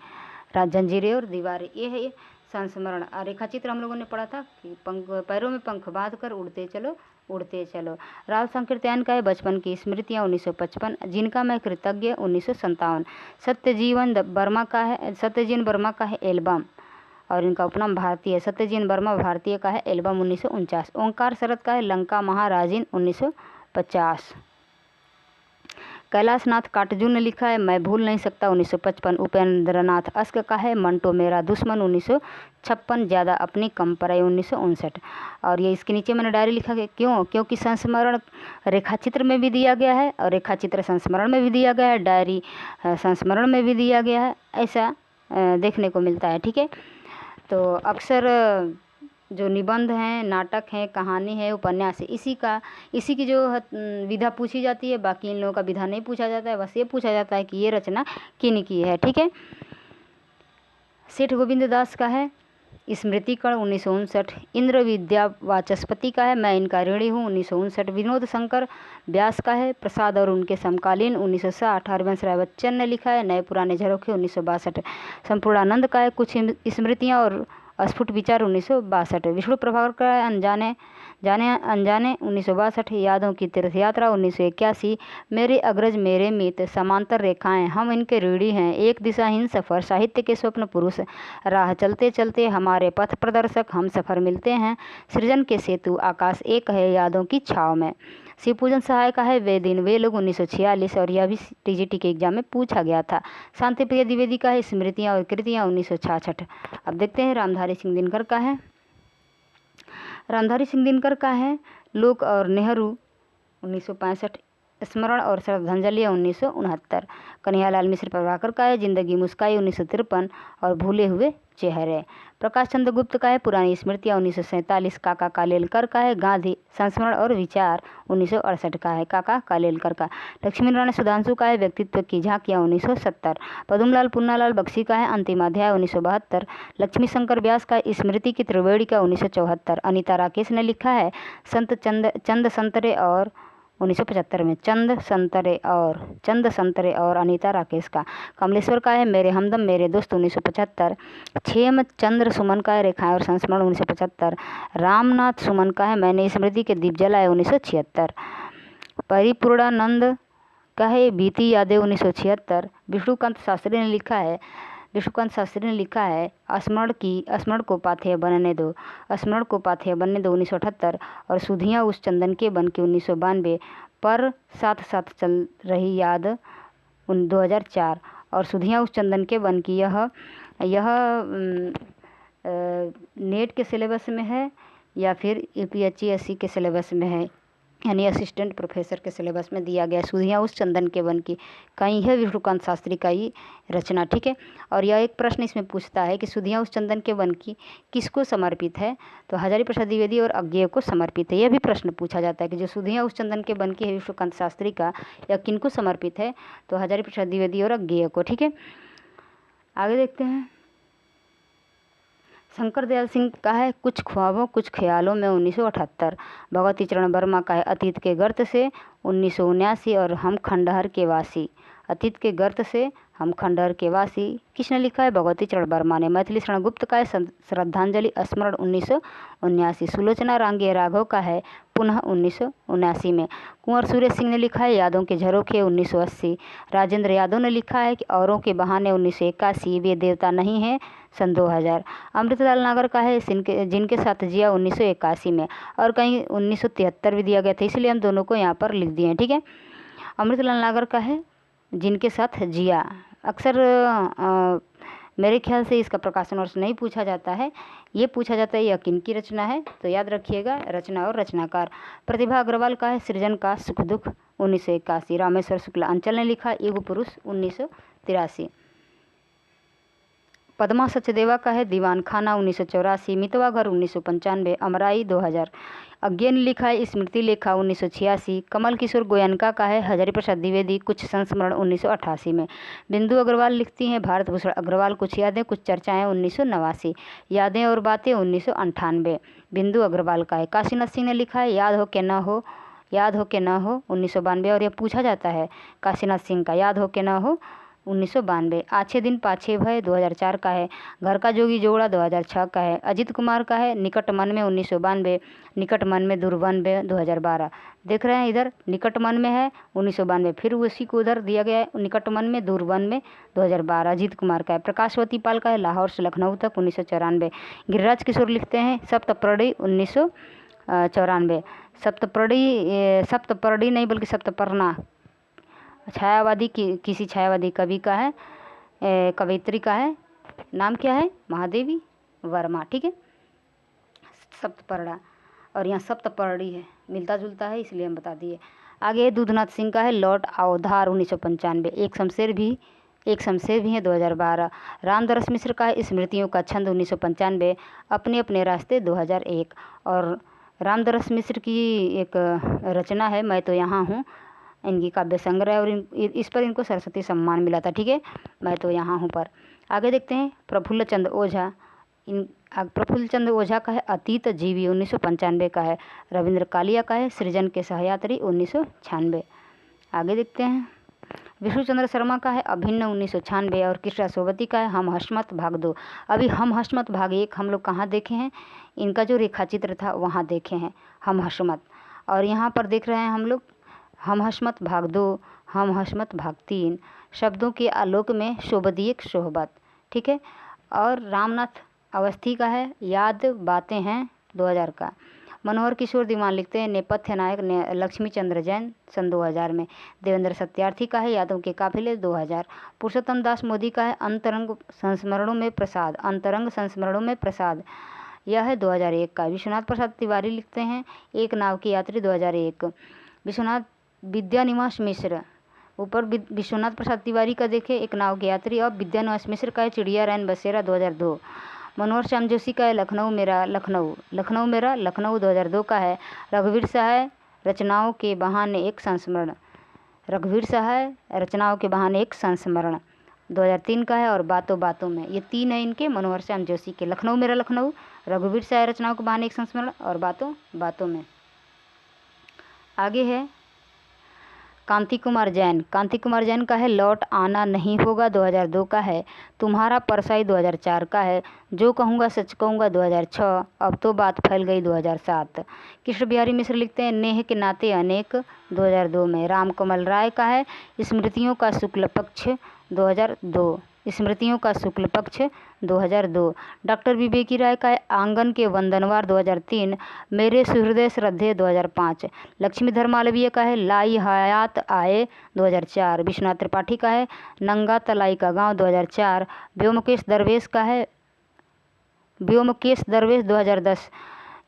जंजीरें और दीवारें, ये है संस्मरण। रेखा चित्र हम लोगों ने पढ़ा था कि पैरों में पंख बांध कर उड़ते चलो उड़ते चलो। राव संकीर्तन का है बचपन की स्मृतियाँ 1955। जिनका मैं कृतज्ञ 1957। सत्यजीवन वर्मा का है एल्बम, और इनका उपनाम भारतीय। सत्यजीवन वर्मा भारतीय का है एल्बम 1949। ओंकार शरद का है लंका महाराजिन 1950। कैलाशनाथ काटजू ने लिखा है मैं भूल नहीं सकता 1955। उपेंद्रनाथ अस्क का है मंटो मेरा दुश्मन 1956। ज़्यादा अपनी कम पर 1959। और ये इसके नीचे मैंने डायरी लिखा है क्योंकि संस्मरण रेखा चित्र में भी दिया गया है और रेखा चित्र संस्मरण में भी दिया गया है, डायरी संस्मरण में भी दिया गया है, ऐसा देखने को मिलता है। ठीक है, तो अक्सर जो निबंध हैं, नाटक हैं, कहानी है, उपन्यास है, इसी की जो विधा पूछी जाती है। बाकी इन लोगों का विधा नहीं पूछा जाता है, बस ये पूछा जाता है कि ये रचना किन की है। ठीक है। सेठ गोविंद दास का है स्मृतिकण 1959। इंद्र विद्या वाचस्पति का है मैं इनका ऋणी हूँ 1959। विनोद शंकर व्यास का है प्रसाद और उनके समकालीन 1960। हरिवंश राय बच्चन ने लिखा है नए पुराने झरोखे 1962। संपूर्णानंद का है कुछ स्मृतियाँ और अस्फुट विचार 1962। विष्णु प्रभाकर का है जाने अनजाने 1962। यादों की तीर्थयात्रा 1981। मेरे अग्रज मेरे मित्र, समांतर रेखाएं, हम इनके ऋणी हैं, एक दिशाहीन सफ़र, साहित्य के स्वप्न पुरुष, राह चलते चलते हमारे पथ प्रदर्शक, हम सफ़र मिलते हैं, सृजन के सेतु, आकाश एक है यादों की छाव में। शिवपूजन सहाय का है वे दिन वे लोग 1946, और यह भी टीजीटी के एग्जाम में पूछा गया था। शांति प्रिय द्विवेदी का है स्मृतियाँ और कृतियाँ 1966। अब देखते हैं रामधारी सिंह दिनकर का है। रामधारी सिंह दिनकर का है लोक और नेहरू 1965। स्मरण और श्रद्धांजलि 1969। कन्हैयालाल मिश्र प्रभाकर का है जिंदगी मुस्काई 1953 और भूले हुए चेहरे। प्रकाश चंद्र गुप्त का है पुरानी स्मृतियाँ 1947। काका कालेलकर का है गांधी संस्मरण और विचार 1968 का है काका कालेलकर का। लक्ष्मी नारायण सुधांशु का है व्यक्तित्व की झांकियाँ 1970। पदुमलाल पुन्नालाल बख्शी का है अंतिम अध्याय 1972। लक्ष्मी शंकर व्यास का स्मृति की त्रिवेणी का 1974। अनीता राकेश ने लिखा है संत चंद संतरे और 1975 में चंद संतरे और अनीता राकेश का। कमलेश्वर का है मेरे हमदम मेरे दोस्त 1975। क्षेम चंद्र सुमन का है रेखाएं और संस्मरण 1975। रामनाथ सुमन का है मैंने स्मृति के दीप जलाए 1976। परिपूर्णानंद का है बीती यादें 1976। विष्णुकांत शास्त्री ने लिखा है स्मरण को पाथेय बनने दो 1978। और सुधियाँ उस चंदन के बन के 1992। पर साथ साथ चल रही याद 2004। और सुधियाँ उस चंदन के बन की यह नेट के सिलेबस में है या फिर UPSC के सिलेबस में है, यानी असिस्टेंट प्रोफेसर के सिलेबस में दिया गया। सुधियाँ उस चंदन के बन की कहीं है विष्णुकांत शास्त्री का ही रचना। ठीक है। और यह एक प्रश्न इसमें पूछता है कि सुधियाँ उस चंदन के बन की किसको समर्पित है, तो हजारी प्रसाद द्विवेदी और अज्ञेय को समर्पित है। यह भी प्रश्न पूछा जाता है कि जो सुधियाँ उस चंदन के बन की है विष्णुकांत शास्त्री का, यह किनको समर्पित है, तो हजारी प्रसाद द्विवेदी और अज्ञेय को। ठीक है, आगे देखते हैं। शंकर दयाल सिंह का है कुछ ख्वाबों कुछ ख्यालों में 1978। भगवती चरण वर्मा का है अतीत के गर्त से 1979 और हम खंडहर के वासी। अतीत के गर्त से हम खंडहर के वासी किसने लिखा है? भगवती चरण वर्मा ने। मैथिली शरण गुप्त का है श्रद्धांजलि स्मरण 1979। सुलोचना रांगे राघव का है पुनः 1979 में। कुंवर सुरेश सिंह ने लिखा है यादों के झरोखे 1980। राजेंद्र यादव ने लिखा है कि औरों के बहाने 1981। वे देवता नहीं है सन 2000। अमृतलाल नागर का है जिनके साथ जिया 1981 में, और कहीं 1973 भी दिया गया था, इसलिए हम दोनों को यहाँ पर लिख दिए हैं। ठीक है, अमृतलाल नागर का है जिनके साथ जिया। अक्सर मेरे ख्याल से इसका प्रकाशन वर्ष नहीं पूछा जाता है, ये पूछा जाता है यह किनकी रचना है, तो याद रखिएगा रचना और रचनाकार। प्रतिभा अग्रवाल का है सृजन का सुख दुख 1981। रामेश्वर शुक्ला अंचल ने लिखा युग पुरुष 1983। पद्मा सचदेवा का है दीवान खाना 1984। मितवा घर 1995। अमराई 2000। अज्ञे ने लिखा है स्मृति लेखा 1986। कमल किशोर गोयनका का है हजारी प्रसाद द्विवेदी कुछ संस्मरण 1988 में। बिंदु अग्रवाल लिखती हैं भारत भूषण अग्रवाल कुछ यादें कुछ चर्चाएं 1989। यादें और बातें 1998। बिंदु अग्रवाल का है। काशीनाथ सिंह ने लिखा है याद हो के न हो 1992, और यह पूछा जाता है काशीनाथ सिंह का याद हो के न हो 1992। आछे दिन पाछे भय 2004 का है। घर का जोगी जोड़ा 2006 का है। अजित कुमार का है निकट मन में 1992। निकट मन में दुर्बन 2012। देख रहे हैं इधर निकट मन में है 1992, फिर उसी को उधर दिया गया है निकट मन में दुर्बन में 2012। अजित कुमार का है। प्रकाशवती पाल का है लाहौर से लखनऊ तक 1994। गिरिराज किशोर लिखते हैं सप्तपर्णी 1994। सप्तपर्णी नहीं बल्कि सप्तपर्णा छायावादी किसी छायावादी कवि का है, कवयित्री का है, नाम क्या है? महादेवी वर्मा। ठीक है, सप्तपर्णा, और यहाँ सप्तपर्णी है, मिलता जुलता है इसलिए हम बता दिए। आगे दूधनाथ सिंह का है लौट आओ धार 1995। एक शमशेर भी है 2012। रामदरस मिश्र का है स्मृतियों का छंद 1995। अपने अपने रास्ते 2001। और रामदरस मिश्र की एक रचना है मैं तो यहाँ हूँ, इनकी काव्य संग्रह, और इस पर इनको सरस्वती सम्मान मिला था। ठीक है, मैं तो यहाँ हूँ पर। आगे देखते हैं प्रफुल्ल चंद्र ओझा। प्रफुल्ल चंद्र ओझा का है अतीत जीवी 1995 का है। रविंद्र कालिया का है सृजन के सहयात्री 1996। आगे देखते हैं विष्णु चंद्र शर्मा का है अभिन्न 1996। और कृष्णा सोबती का है हम हशमत भाग 2। अभी हम हशमत भाग 1 हम लोग कहाँ देखे हैं? इनका जो रेखाचित्र था वहाँ देखे हैं हम हशमत, और यहाँ पर देख रहे हैं हम लोग हम हशमत भाग 2, हम हशमत भाग 3। शब्दों के आलोक में शोभदीक शोहबत। ठीक है, और रामनाथ अवस्थी का है याद बातें हैं 2000 का। मनोहर किशोर दीवान लिखते हैं नेपथ्य नायक लक्ष्मी चंद्र जैन सन 2000 में। देवेंद्र सत्यार्थी का है यादों के काफिले 2000। पुरुषोत्तम दास मोदी का है अंतरंग संस्मरणों में प्रसाद, यह है 2001 का। विश्वनाथ प्रसाद तिवारी लिखते हैं एक नाव की यात्री 2001। विद्यानिवास मिश्र, ऊपर विश्वनाथ प्रसाद तिवारी का देखे एक नाव की यात्री, और विद्यानिवास मिश्र का है चिड़िया रैन बसेरा 2002। मनोहर श्याम जोशी का है लखनऊ मेरा 2002 का है। रघुवीर सहाय रचनाओं के बहाने एक संस्मरण 2003 का है। और बातों बातों में, ये 3 है इनके मनोहर श्याम जोशी के, लखनऊ मेरा लखनऊ, रघुवीर सहाय रचनाओं के बहाने एक संस्मरण, और बातों बातों में। आगे है कांति कुमार जैन का है लौट आना नहीं होगा 2002 का है। तुम्हारा परसाई 2004 का है। जो कहूँगा सच कहूँगा 2006। अब तो बात फैल गई 2007। कृष्ण बिहारी मिश्र लिखते हैं नेह के नाते अनेक 2002 में। राम कमल राय का है स्मृतियों का शुक्ल पक्ष 2002। डॉक्टर विवेकी राय का है आंगन के वंदनवार 2003। मेरे सुहृदय श्रद्धे 2005। लक्ष्मीधर मालवीय का है लाई हयात आए 2004। विश्वनाथ त्रिपाठी का है नंगा तलाई का गांव 2004। व्योमकेश दरवेश 2010।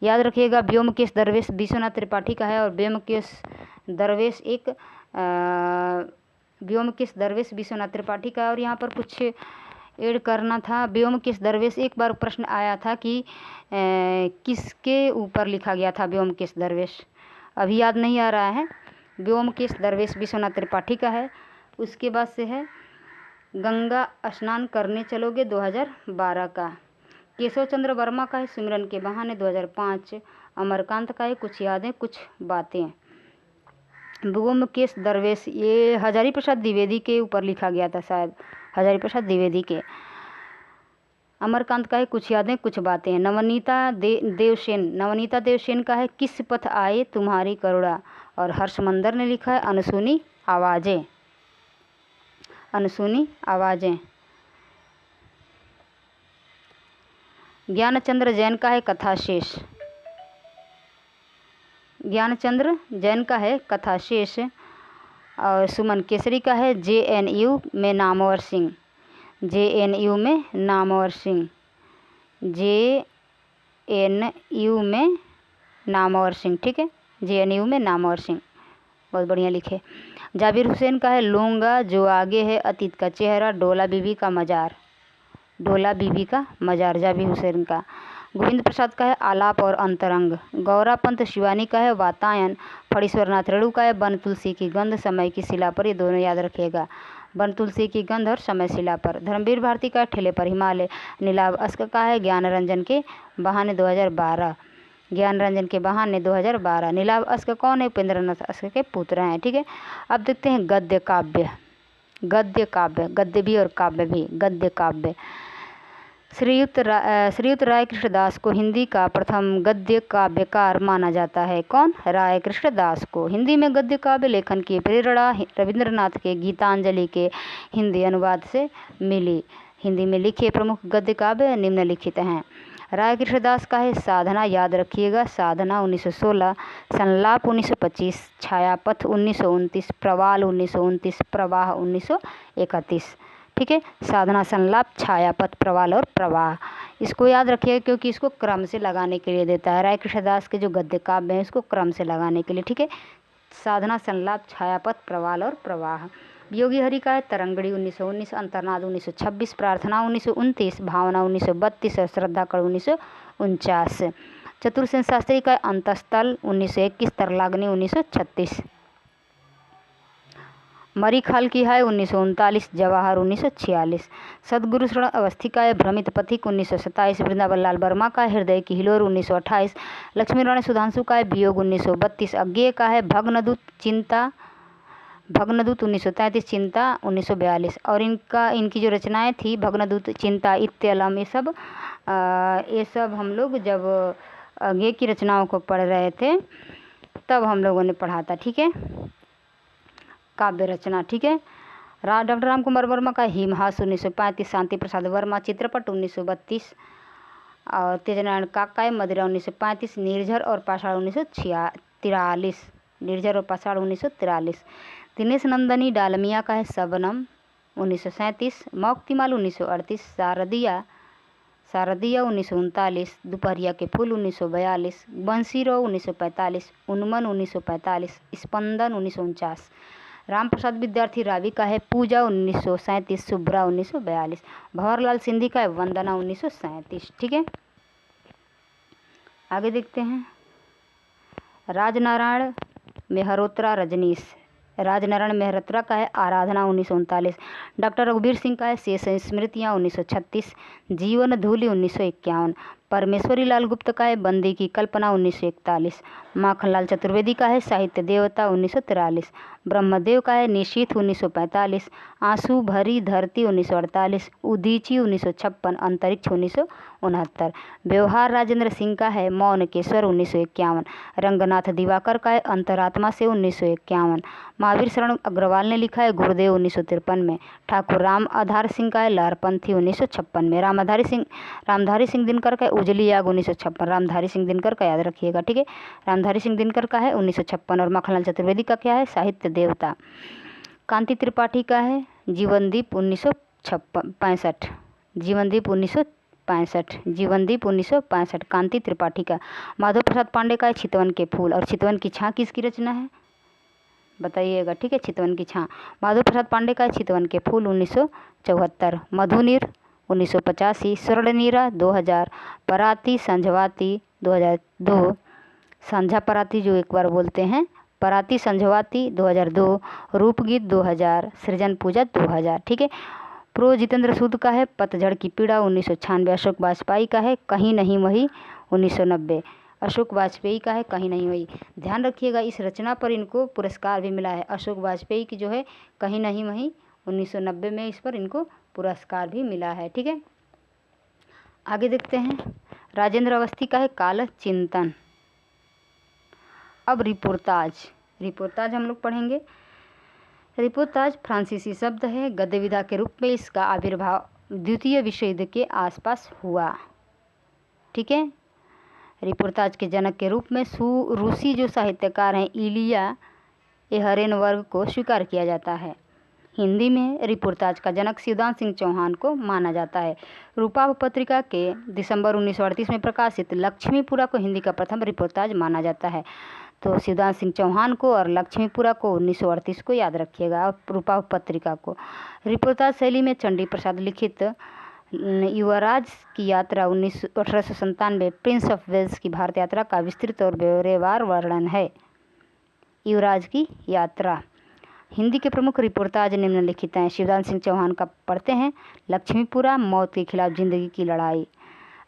याद रखिएगा व्योमकेश दरवेश विश्वनाथ त्रिपाठी का है, और व्योमकेश दरवेश विश्वनाथ त्रिपाठी का। और यहाँ पर कुछ ऐड करना था। व्योमकेश दरवेश, एक बार प्रश्न आया था कि किसके ऊपर लिखा गया था व्योमकेश दरवेश, अभी याद नहीं आ रहा है। व्योमकेश दरवेश विश्वनाथ त्रिपाठी का है। उसके बाद से है गंगा स्नान करने चलोगे 2012 का। केशव चंद्र वर्मा का है सिमरन के बहाने 2005। अमरकांत का है कुछ यादें कुछ बातें। ब्योमकेश दरवेश ये हजारी प्रसाद द्विवेदी के ऊपर लिखा गया था शायद, हजारी प्रसाद द्विवेदी के। अमरकांत का है कुछ यादें कुछ बातें। नवनीता देवसेन का है किस पथ आए तुम्हारी करुणा। और हर्षमंदर ने लिखा है अनसुनी आवाज़ें। ज्ञानचंद्र जैन का है कथाशेष। और सुमन केसरी का है JNU में नामवर सिंह। JNU में नामवर सिंह, ठीक है, JNU में नामवर सिंह, बहुत बढ़िया लिखे। जाबिर हुसैन का है लूँगा जो आगे है अतीत का चेहरा। डोला बीबी का मज़ार, जाबिर हुसैन का। गोविंद प्रसाद का है आलाप और अंतरंग। गौरा पंत शिवानी का है वातायन। फणीश्वरनाथ रेणु का है बन तुलसी की गंध समय की शिला पर। ये दोनों याद रखिएगा, बन तुलसी की गंध और समय शिला पर। धर्मवीर भारती का है ठेले पर हिमालय। नीलाभ अस्क का है ज्ञान रंजन के बहाने 2012। नीलाभ अस्क कौन है? उपेंद्रनाथ अस्क के पुत्र हैं, ठीक है। अब देखते हैं गद्य काव्य, गद्य भी और काव्य भी। गद्य काव्य श्रीयुक्त राय कृष्णदास को हिंदी का प्रथम गद्य काव्यकार माना जाता है। कौन? राय कृष्णदास को। हिंदी में गद्य काव्य लेखन की प्रेरणा रविंद्रनाथ के गीतांजलि के हिंदी अनुवाद से मिली। हिंदी में लिखे प्रमुख गद्य काव्य निम्नलिखित हैं। राय कृष्णदास का है साधना, याद रखिएगा, साधना 1916, संलाप 1925, छायापथ 1929, प्रवाल 1929, प्रवाह 1931, ठीक है। साधना, संलाप, छायापथ, प्रवाल और प्रवाह, इसको याद रखिएगा क्योंकि इसको क्रम से लगाने के लिए देता है। राय कृष्णदास के जो गद्य काव्य हैं इसको क्रम से लगाने के लिए, ठीक है। साधना, संलाप, छायापथ, प्रवाल और प्रवाह। योगी हरि का है तरंगड़ी 1919, अंतर्नाद 1926, प्रार्थना 1929, भावना 1932 और श्रद्धाकड़ 1949। चतुर्सेन शास्त्री का अंतस्थल 1921, तरलाग्नि 1936। मरी खाल की है 1939, जवाहर 1946। सदगुरु शरण अवस्थी का है भ्रमित पथिक 1927, वृंदावन लाल वर्मा का है हृदय की हिलोर 1928, लक्ष्मी रानी सुधांशु का है वियोग 1932, अज्ञेय का है भग्नदूत 1933, चिंता 1942। और इनकी जो रचनाएं थी भग्नदूत, चिंता, इत्यलम, ये सब हम लोग जब अज्ञेय की रचनाओं को पढ़ रहे थे तब हम लोगों ने पढ़ा था, ठीक है, काव्य रचना, ठीक है। डॉक्टर राम कुमार वर्मा का हिमहास 1935, शांति प्रसाद वर्मा चित्रपट 1932, और तेजनारायण काका मदिरा 1935, निर्झर और पाषाण 1943। दिनेश नंदनी डालमिया का है शबनम 1937, मौक्तिमाल 1938, शारदिया 1939, दोपहरिया के फूल 1942, बंसीरो 1945, उन्मन 1945, स्पंदन 1949। राम प्रसाद विद्यार्थी रावी का है पूजा 1937, शुभ्रा 1942, भंवरलाल सिंधी का है वंदना 1937, ठीक है। आगे देखते हैं राजनारायण मेहरोत्रा का है आराधना 1939, डॉक्टर रघुवीर सिंह का है शेष स्मृतियाँ 1936, जीवन धूलि 1951, परमेश्वरी लाल गुप्त का है बंदी की कल्पना 1941, माखनलाल चतुर्वेदी का है साहित्य देवता 1943, ब्रह्मदेव का है निशीथ 1945, आंसू भरी धरती 1948, उदीची 1956, अंतरिक्ष 1969, व्यवहार राजेंद्र सिंह का है मौन के स्वर 1951, रंगनाथ दिवाकर का है अंतरात्मा से 1951, महावीर शरण अग्रवाल ने लिखा है गुरुदेव 1953 में, ठाकुर राम आधार सिंह का है लहरपंथी 1956 में, रामधारी सिंह दिनकर का है उजली आग 1956, रामधारी सिंह दिनकर का याद रखिएगा, ठीक है, रामधारी सिंह दिनकर का है 1956, और माखनलाल चतुर्वेदी का क्या है साहित्य देवता। कांति त्रिपाठी का है जीवनदीप 1965, जीवनदीप 1965, कांति त्रिपाठी का। माधव प्रसाद पांडे का है चितवन के फूल, और चितवन की छाँ किसकी रचना है बताइएगा, ठीक है, चितवन की छाँ माधव प्रसाद पांडे का है चितवन के फूल 1974, मधुनीर 1985, स्वर्णनीरा 2000, पराती संझवाती 2002, संझा पराती जो एक बार बोलते हैं, पराती संझवाती 2002, रूपगीत 2000, सृजन पूजा 2000, ठीक है। प्रो जितेंद्र सूद का है पतझड़ की पीड़ा 1996। अशोक वाजपेयी का है कहीं नहीं वही 1990। अशोक वाजपेयी का है कहीं नहीं वही। ध्यान रखिएगा इस रचना पर इनको पुरस्कार भी मिला है। अशोक वाजपेयी की जो है कहीं नहीं वही 1990 में इस पर इनको पुरस्कार भी मिला है। ठीक है, आगे देखते हैं। राजेंद्र अवस्थी का है काल चिंतन। अब रिपोर्ताज हम लोग पढ़ेंगे। रिपोर्ताज फ्रांसीसी शब्द है। गद्य विधा के रूप में इसका आविर्भाव द्वितीय विश्व युद्ध के आसपास हुआ। ठीक है, रिपोर्ताज के जनक के रूप में रूसी जो साहित्यकार हैं इलिया एहरेनवर्ग को स्वीकार किया जाता है। हिंदी में रिपोर्ताज का जनक शिवदान सिंह चौहान को माना जाता है। रूपा पत्रिका के दिसंबर 1938 में प्रकाशित लक्ष्मीपुरा को हिंदी का प्रथम रिपोर्ताज माना जाता है। तो शिवदान सिंह चौहान को और लक्ष्मीपुरा को 1938 को याद रखिएगा, और रूपा पत्रिका को। रिपोर्ताज शैली में चंडी प्रसाद लिखित युवराज की यात्रा 1897 प्रिंस ऑफ वेल्स की भारत यात्रा का विस्तृत और ब्यौरेवार वर्णन है। युवराज की यात्रा। हिंदी के प्रमुख रिपोर्ताज निम्नलिखित हैं। शिवदान सिंह चौहान का पढ़ते हैं लक्ष्मीपुरा, मौत के खिलाफ जिंदगी की लड़ाई।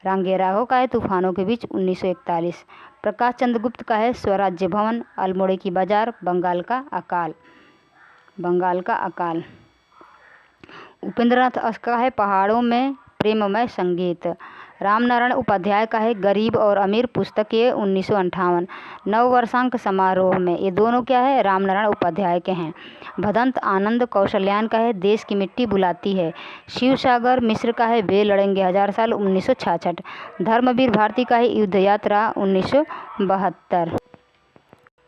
रांगे राघव का है तूफानों के बीच 1941। प्रकाश चंद्र गुप्त का है स्वराज्य भवन, अल्मोड़े की बाजार, बंगाल का अकाल। उपेंद्रनाथ का है पहाड़ों में प्रेममय संगीत। रामनारायण उपाध्याय का है गरीब और अमीर, पुस्तक ये 1958। नववर्षांक समारोह में, ये दोनों क्या है रामनारायण उपाध्याय के हैं। भदंत आनंद कौशल्यान का है देश की मिट्टी बुलाती है। शिव सागर मिश्र का है वे लड़ेंगे 1000 साल 1966। धर्मवीर भारती का है युद्ध यात्रा 1972।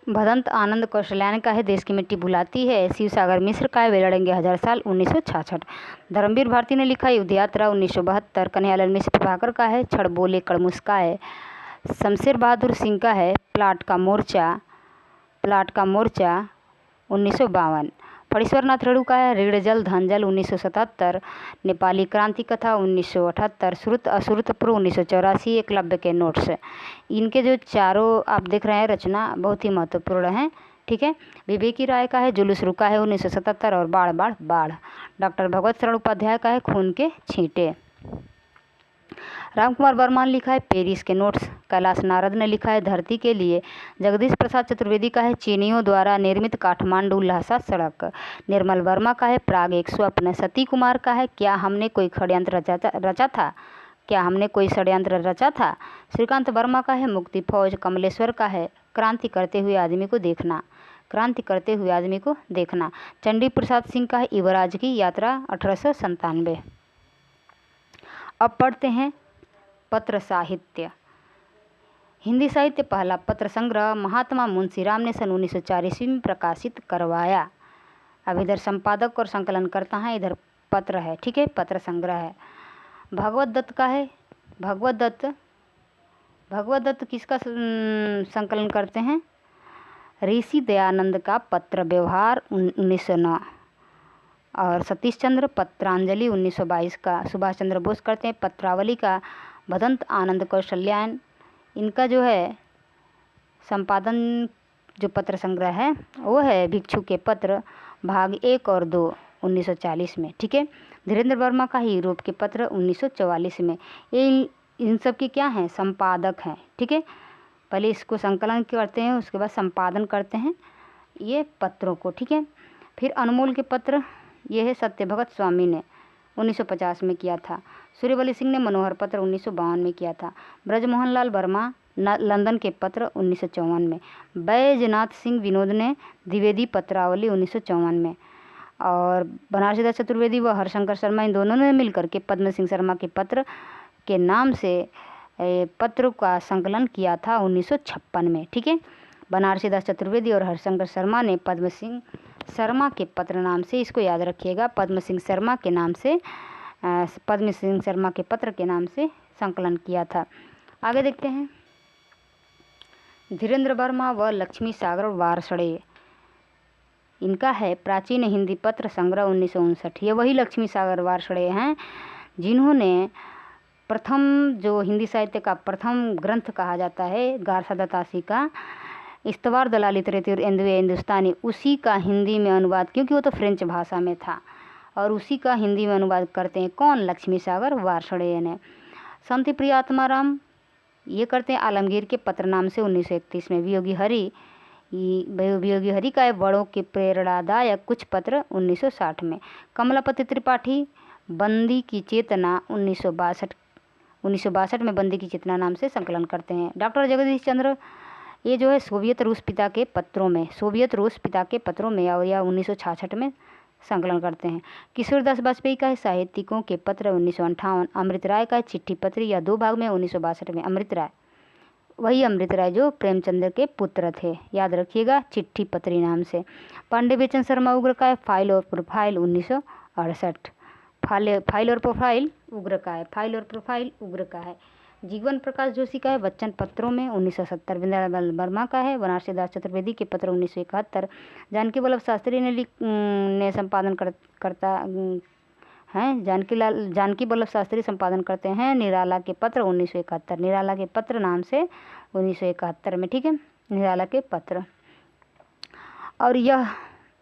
भदंत आनंद कौशल्यान का है देश की मिट्टी बुलाती है। शिव सागर मिश्र का है वे लड़ेंगे 1000 साल 1966। धर्मवीर भारती ने लिखा युद्ध यात्रा 1972। कन्हैयालाल मिश्र प्रभाकर का है छड़ बोले कड़मुस्काए। शमशेर बहादुर सिंह का है प्लाट का मोर्चा 1952। फणीश्वरनाथ रेणु का है ऋण जल धन जल 1977। नेपाली क्रांति कथा 1978। श्रुत अश्रुत पूर्व 1984। एकलव्य के नोट्स। इनके जो चारों आप देख रहे हैं रचना बहुत ही महत्वपूर्ण हैं। ठीक है, विवेकी राय का है जुलूस रुका है 1977 और बाढ़ बाढ़ बाढ़। डॉक्टर भगवत शरण उपाध्याय का है खून के छींटे। रामकुमार वर्मा ने लिखा है पेरिस के नोट्स। कैलाश नारद ने लिखा है धरती के लिए। जगदीश प्रसाद चतुर्वेदी का है चीनियों द्वारा निर्मित काठमांडू लहसा सड़क। निर्मल वर्मा का है प्राग एक स्वप्न। सती कुमार का है क्या हमने कोई षड्यंत्र रचा था। श्रीकांत वर्मा का है मुक्ति फौज। कमलेश्वर का है क्रांति करते हुए आदमी को देखना। चंडी प्रसाद सिंह का है युवराज की यात्रा 1897। अब पढ़ते हैं पत्र साहित्य। हिंदी साहित्य पहला पत्र संग्रह महात्मा मुंशीराम ने सन 1904 ईस्वी में प्रकाशित करवाया। अब इधर संपादक और संकलनकर्ता हैं, इधर पत्र है। ठीक है, पत्र संग्रह है। भगवत दत्त का है भगवत दत्त किसका संकलन करते हैं। ऋषि दयानंद का पत्र व्यवहार 1909 और सतीश चंद्र पत्रांजलि 1922 का सुभाष चंद्र बोस करते हैं। पत्रावली का भदंत आनंद कौशल्यान, इनका जो है संपादन जो पत्र संग्रह है वो है भिक्षु के पत्र भाग 1 और 2 1940 में। ठीक है, धीरेन्द्र वर्मा का ही यूरोप के पत्र 1944 में। ये इन सब की क्या हैं संपादक हैं। ठीक है, पहले इसको संकलन करते हैं उसके बाद संपादन करते हैं ये पत्रों को। ठीक है, फिर अनमोल के पत्र ये है सत्यभगत स्वामी ने 1950 में किया था। सूर्यवली सिंह ने मनोहर पत्र 1952 में किया था। ब्रजमोहन लाल वर्मा लंदन के पत्र 1954 में। बैजनाथ सिंह विनोद ने द्विवेदी पत्रावली 1954 में। और बनारसी दास चतुर्वेदी व हरशंकर शर्मा इन दोनों ने मिलकर के पद्म सिंह शर्मा के पत्र के नाम से पत्र का संकलन किया था 1956 में। ठीक है, बनारसी दास चतुर्वेदी और हरशंकर शर्मा ने पद्म सिंह शर्मा के पत्र नाम से, इसको याद रखिएगा, पद्म सिंह शर्मा के पत्र के नाम से संकलन किया था। आगे देखते हैं। धीरेन्द्र वर्मा व लक्ष्मी सागर वारसड़े, इनका है प्राचीन हिंदी पत्र संग्रह 1959। ये वही लक्ष्मी सागर वारसड़े हैं जिन्होंने प्रथम जो हिंदी साहित्य का प्रथम ग्रंथ कहा जाता है गारसा दतासी का इस्तवार दलाल लिटरेचर हिंदुस्तानी, उसी का हिंदी में अनुवाद, क्योंकि वो तो फ्रेंच भाषा में था और उसी का हिंदी में अनुवाद करते हैं कौन? लक्ष्मी सागर वार्ष्णेय ने। शांति प्रिय आत्माराम ये करते हैं आलमगीर के पत्र नाम से 1931 में। वियोगी हरि का बड़ों के प्रेरणादायक कुछ पत्र 1960 में। कमलापति त्रिपाठी बंदी की चेतना 1962 में बंदी की चेतना नाम से संकलन करते हैं। डॉक्टर जगदीश चंद्र ये जो है सोवियत रूस पिता के पत्रों में और यह 1966 में संकलन करते हैं। किशोरदास वाजपेयी का है साहित्यिकों के पत्र 1958। अमृत राय का है चिट्ठी पत्र, या 2 भाग में 1962 में। अमृत राय जो प्रेमचंद्र के पुत्र थे, याद रखिएगा, चिट्ठी पत्री नाम से। पांडे बेचन शर्मा उग्र का है फाइल और प्रोफाइल 1968। फाइल और प्रोफाइल उग्र का है। जीवन प्रकाश जोशी का है वचन पत्रों में 1970। वृंदावन वर्मा का है बनारसी दास चतुर्वेदी के पत्र 1971। जानकी वल्लभ शास्त्री ने संपादन करता हैं। जानकी वल्लभ शास्त्री संपादन करते हैं निराला के पत्र 1971। निराला के पत्र नाम से 1971 में, ठीक है, निराला के पत्र। और यह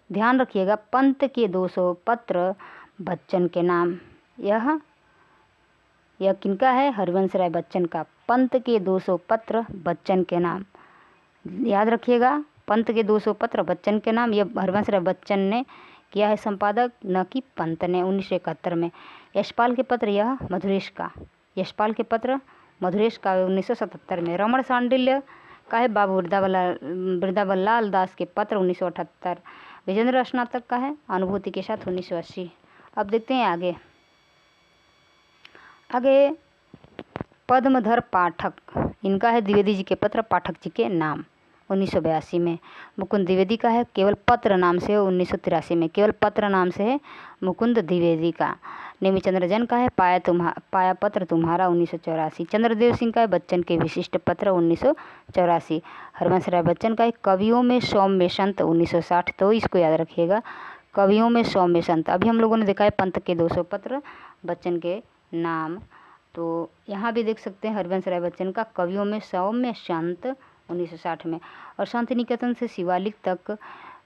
ध्यान रखिएगा पंत के 200 पत्र बच्चन के नाम। यह किनका है? हरिवंश राय बच्चन का। पंत के 200 पत्र बच्चन के नाम, याद रखिएगा, पंत के 200 पत्र बच्चन के नाम। यह हरिवंश राय बच्चन ने किया है संपादक, न कि पंत ने, 1971 में। यशपाल के पत्र यह मधुरेश का 1977 में। रमण सांडिल्य का है बाबू वृंदावनलाल दास के पत्र 1978। विजेंद्र स्नातक का है अनुभूति के साथ 1980। अब देखते हैं आगे पद्मधर पाठक, इनका है द्विवेदी जी के पत्र पाठक जी के नाम 1982 में। मुकुंद द्विवेदी का है केवल पत्र नाम से 1983 में। केवल पत्र नाम से है मुकुंद द्विवेदी का। नेमिचंद्र जैन का है पाया पत्र तुम्हारा 1984। चंद्रदेव सिंह का है बच्चन के विशिष्ट पत्र 1984। हरिवंश राय बच्चन का है कवियों में सौम्य संत 1960। तो इसको याद रखिएगा, कवियों में सौम्य संत। अभी हम लोगों ने देखा है पंत के 200 पत्र बच्चन के नाम, तो यहाँ भी देख सकते हैं हरिवंश राय बच्चन का कवियों में सौम्य संत 1960 में। और शांति निकेतन से शिवालिक तक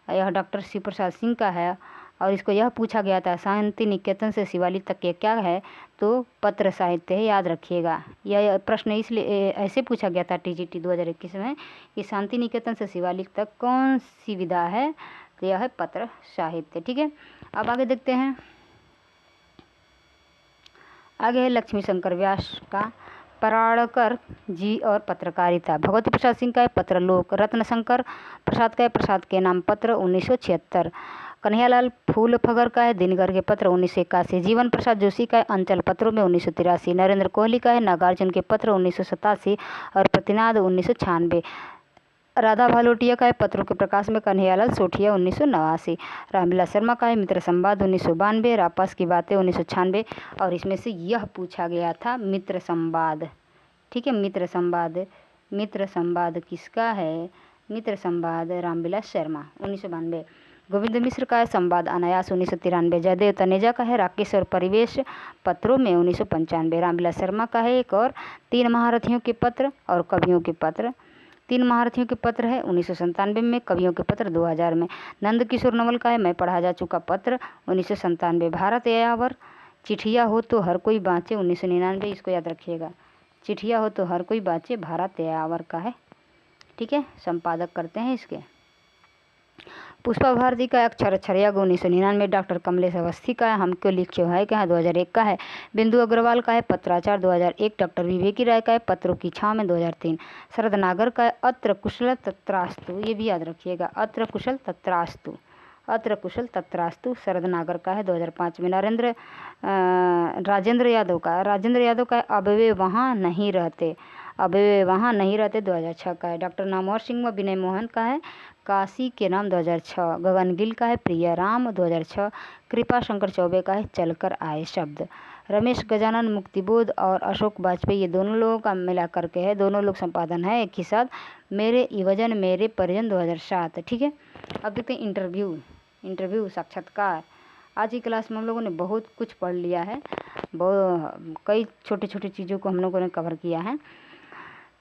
यह डॉक्टर शिव प्रसाद सिंह का है। और इसको यह पूछा गया था शांति निकेतन से शिवालिक तक ये क्या है? तो पत्र साहित्य है, याद रखिएगा। यह प्रश्न इसलिए ऐसे पूछा गया था TGT 2021 में कि शांति निकेतन से शिवालिक तक कौन सी विधा है? तो यह है पत्र साहित्य, ठीक है। अब आगे देखते हैं, आगे है लक्ष्मी शंकर व्यास का पराड़कर जी और पत्रकारिता। भगवती प्रसाद सिंह का है पत्रलोक। रत्न शंकर प्रसाद का है प्रसाद के नाम पत्र 1976। कन्हैयालाल फूलफगर का है दिनकर के पत्र 1981। जीवन प्रसाद जोशी का है अंचल पत्रों में 1983। नरेंद्र कोहली का है नागार्जुन के पत्र 1987 और प्रतिनाद 1996। राधा भालोटिया का है पत्रों के प्रकाश में कन्हैयालाल सोठिया 1989। रामविलास शर्मा का है मित्र संवाद 1992। रापास की बातें 1996। और इसमें से यह पूछा गया था मित्र संवाद, ठीक है, मित्र संवाद किसका है? मित्र संवाद रामविलास शर्मा 1992। गोविंद मिश्र का है संवाद अनायास 1993। जयदेव तनेजा का है राकेश और परिवेश पत्रों में 1995। रामविलास शर्मा का है एक और 3 महारथियों के पत्र और कवियों के पत्र। 3 महारथियों के पत्र है 1997 में, कवियों के पत्र 2000 में। नंद किशोर नवल का है मैं पढ़ा जा चुका पत्र 1997। भारत यावर चिट्ठिया हो तो हर कोई बाँचे 1999। इसको याद रखिएगा, चिट्ठिया हो तो हर कोई बाँचे भारत यावर का है, ठीक है, संपादक करते हैं इसके। पुष्पा भारती का अक्षर छरिया 1999। डॉक्टर कमलेश अवस्थी का है हमको लिखो है क्या 2001 का है। बिंदु अग्रवाल का है पत्राचार 2001। डॉक्टर विवेकी राय का है पत्रों की छाँव में 2003। शरद नागर का है अत्र कुशल तत्रास्तु, ये भी याद रखिएगा, अत्र कुशल तत्रास्तु शरद नागर का है 2005 में। राजेंद्र यादव का है अब वे वहाँ नहीं रहते 2006 का है। डॉक्टर नामवर सिंह व विनय मोहन का है काशी के नाम 2006। गगन गिल का है प्रिय राम 2006। कृपा शंकर चौबे का है चलकर आए शब्द। रमेश गजानन मुक्तिबोध और अशोक वाजपेयी, ये दोनों लोगों का मिला करके है, दोनों लोग संपादन है एक ही साथ। मेरे युवजन मेरे परिजन 2007, ठीक है। अब देखते हैं इंटरव्यू साक्षात्कार। आज की क्लास में हम लोगों ने बहुत कुछ पढ़ लिया है, कई छोटी छोटी चीज़ों को हम लोगों ने कवर किया है।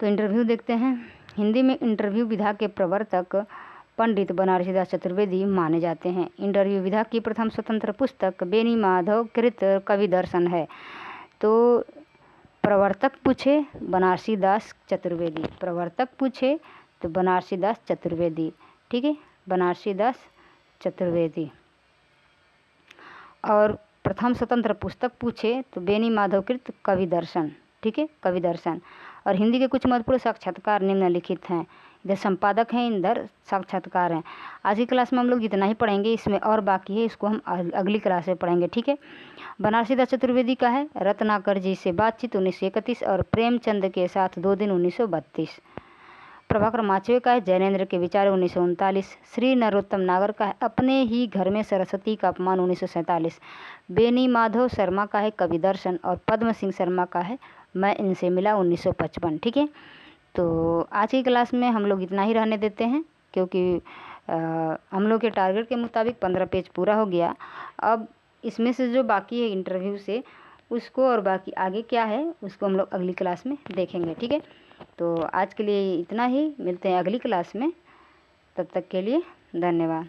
तो इंटरव्यू देखते हैं। हिंदी में इंटरव्यू विधा के प्रवर्तक पंडित बनारसीदास चतुर्वेदी माने जाते हैं। इंटरव्यू विधा की प्रथम स्वतंत्र पुस्तक बेनी माधव कृत कवि दर्शन है। तो प्रवर्तक पूछे बनारसीदास चतुर्वेदी, प्रवर्तक पूछे तो बनारसीदास चतुर्वेदी, ठीक है, बनारसीदास चतुर्वेदी। और प्रथम स्वतंत्र पुस्तक पूछे तो बेनी माधव कृत कवि दर्शन, ठीक है, कवि दर्शन। और हिंदी के कुछ महत्वपूर्ण साक्षात्कार निम्नलिखित हैं। इधर संपादक हैं, इधर साक्षात्कार हैं। आज की क्लास में हम लोग इतना ही पढ़ेंगे, इसमें और बाकी है, इसको हम अगली क्लास में पढ़ेंगे, ठीक है। बनारसीदास चतुर्वेदी का है रत्नाकर जी से बातचीत 1931 और प्रेमचंद के साथ 2 दिन 1932। प्रभाकर माचवे का है जैनेन्द्र के विचार 1939। श्री नरोत्तम नागर का है अपने ही घर में सरस्वती का अपमान 1947। बेनी माधव शर्मा का है कवि दर्शन और पद्म सिंह शर्मा का है मैं इनसे मिला 1955, ठीक है। तो आज की क्लास में हम लोग इतना ही रहने देते हैं, क्योंकि हम लोग के टारगेट के मुताबिक 15 पेज पूरा हो गया। अब इसमें से जो बाकी है इंटरव्यू से, उसको और बाकी आगे क्या है उसको हम लोग अगली क्लास में देखेंगे, ठीक है। तो आज के लिए इतना ही, मिलते हैं अगली क्लास में, तब तक के लिए धन्यवाद।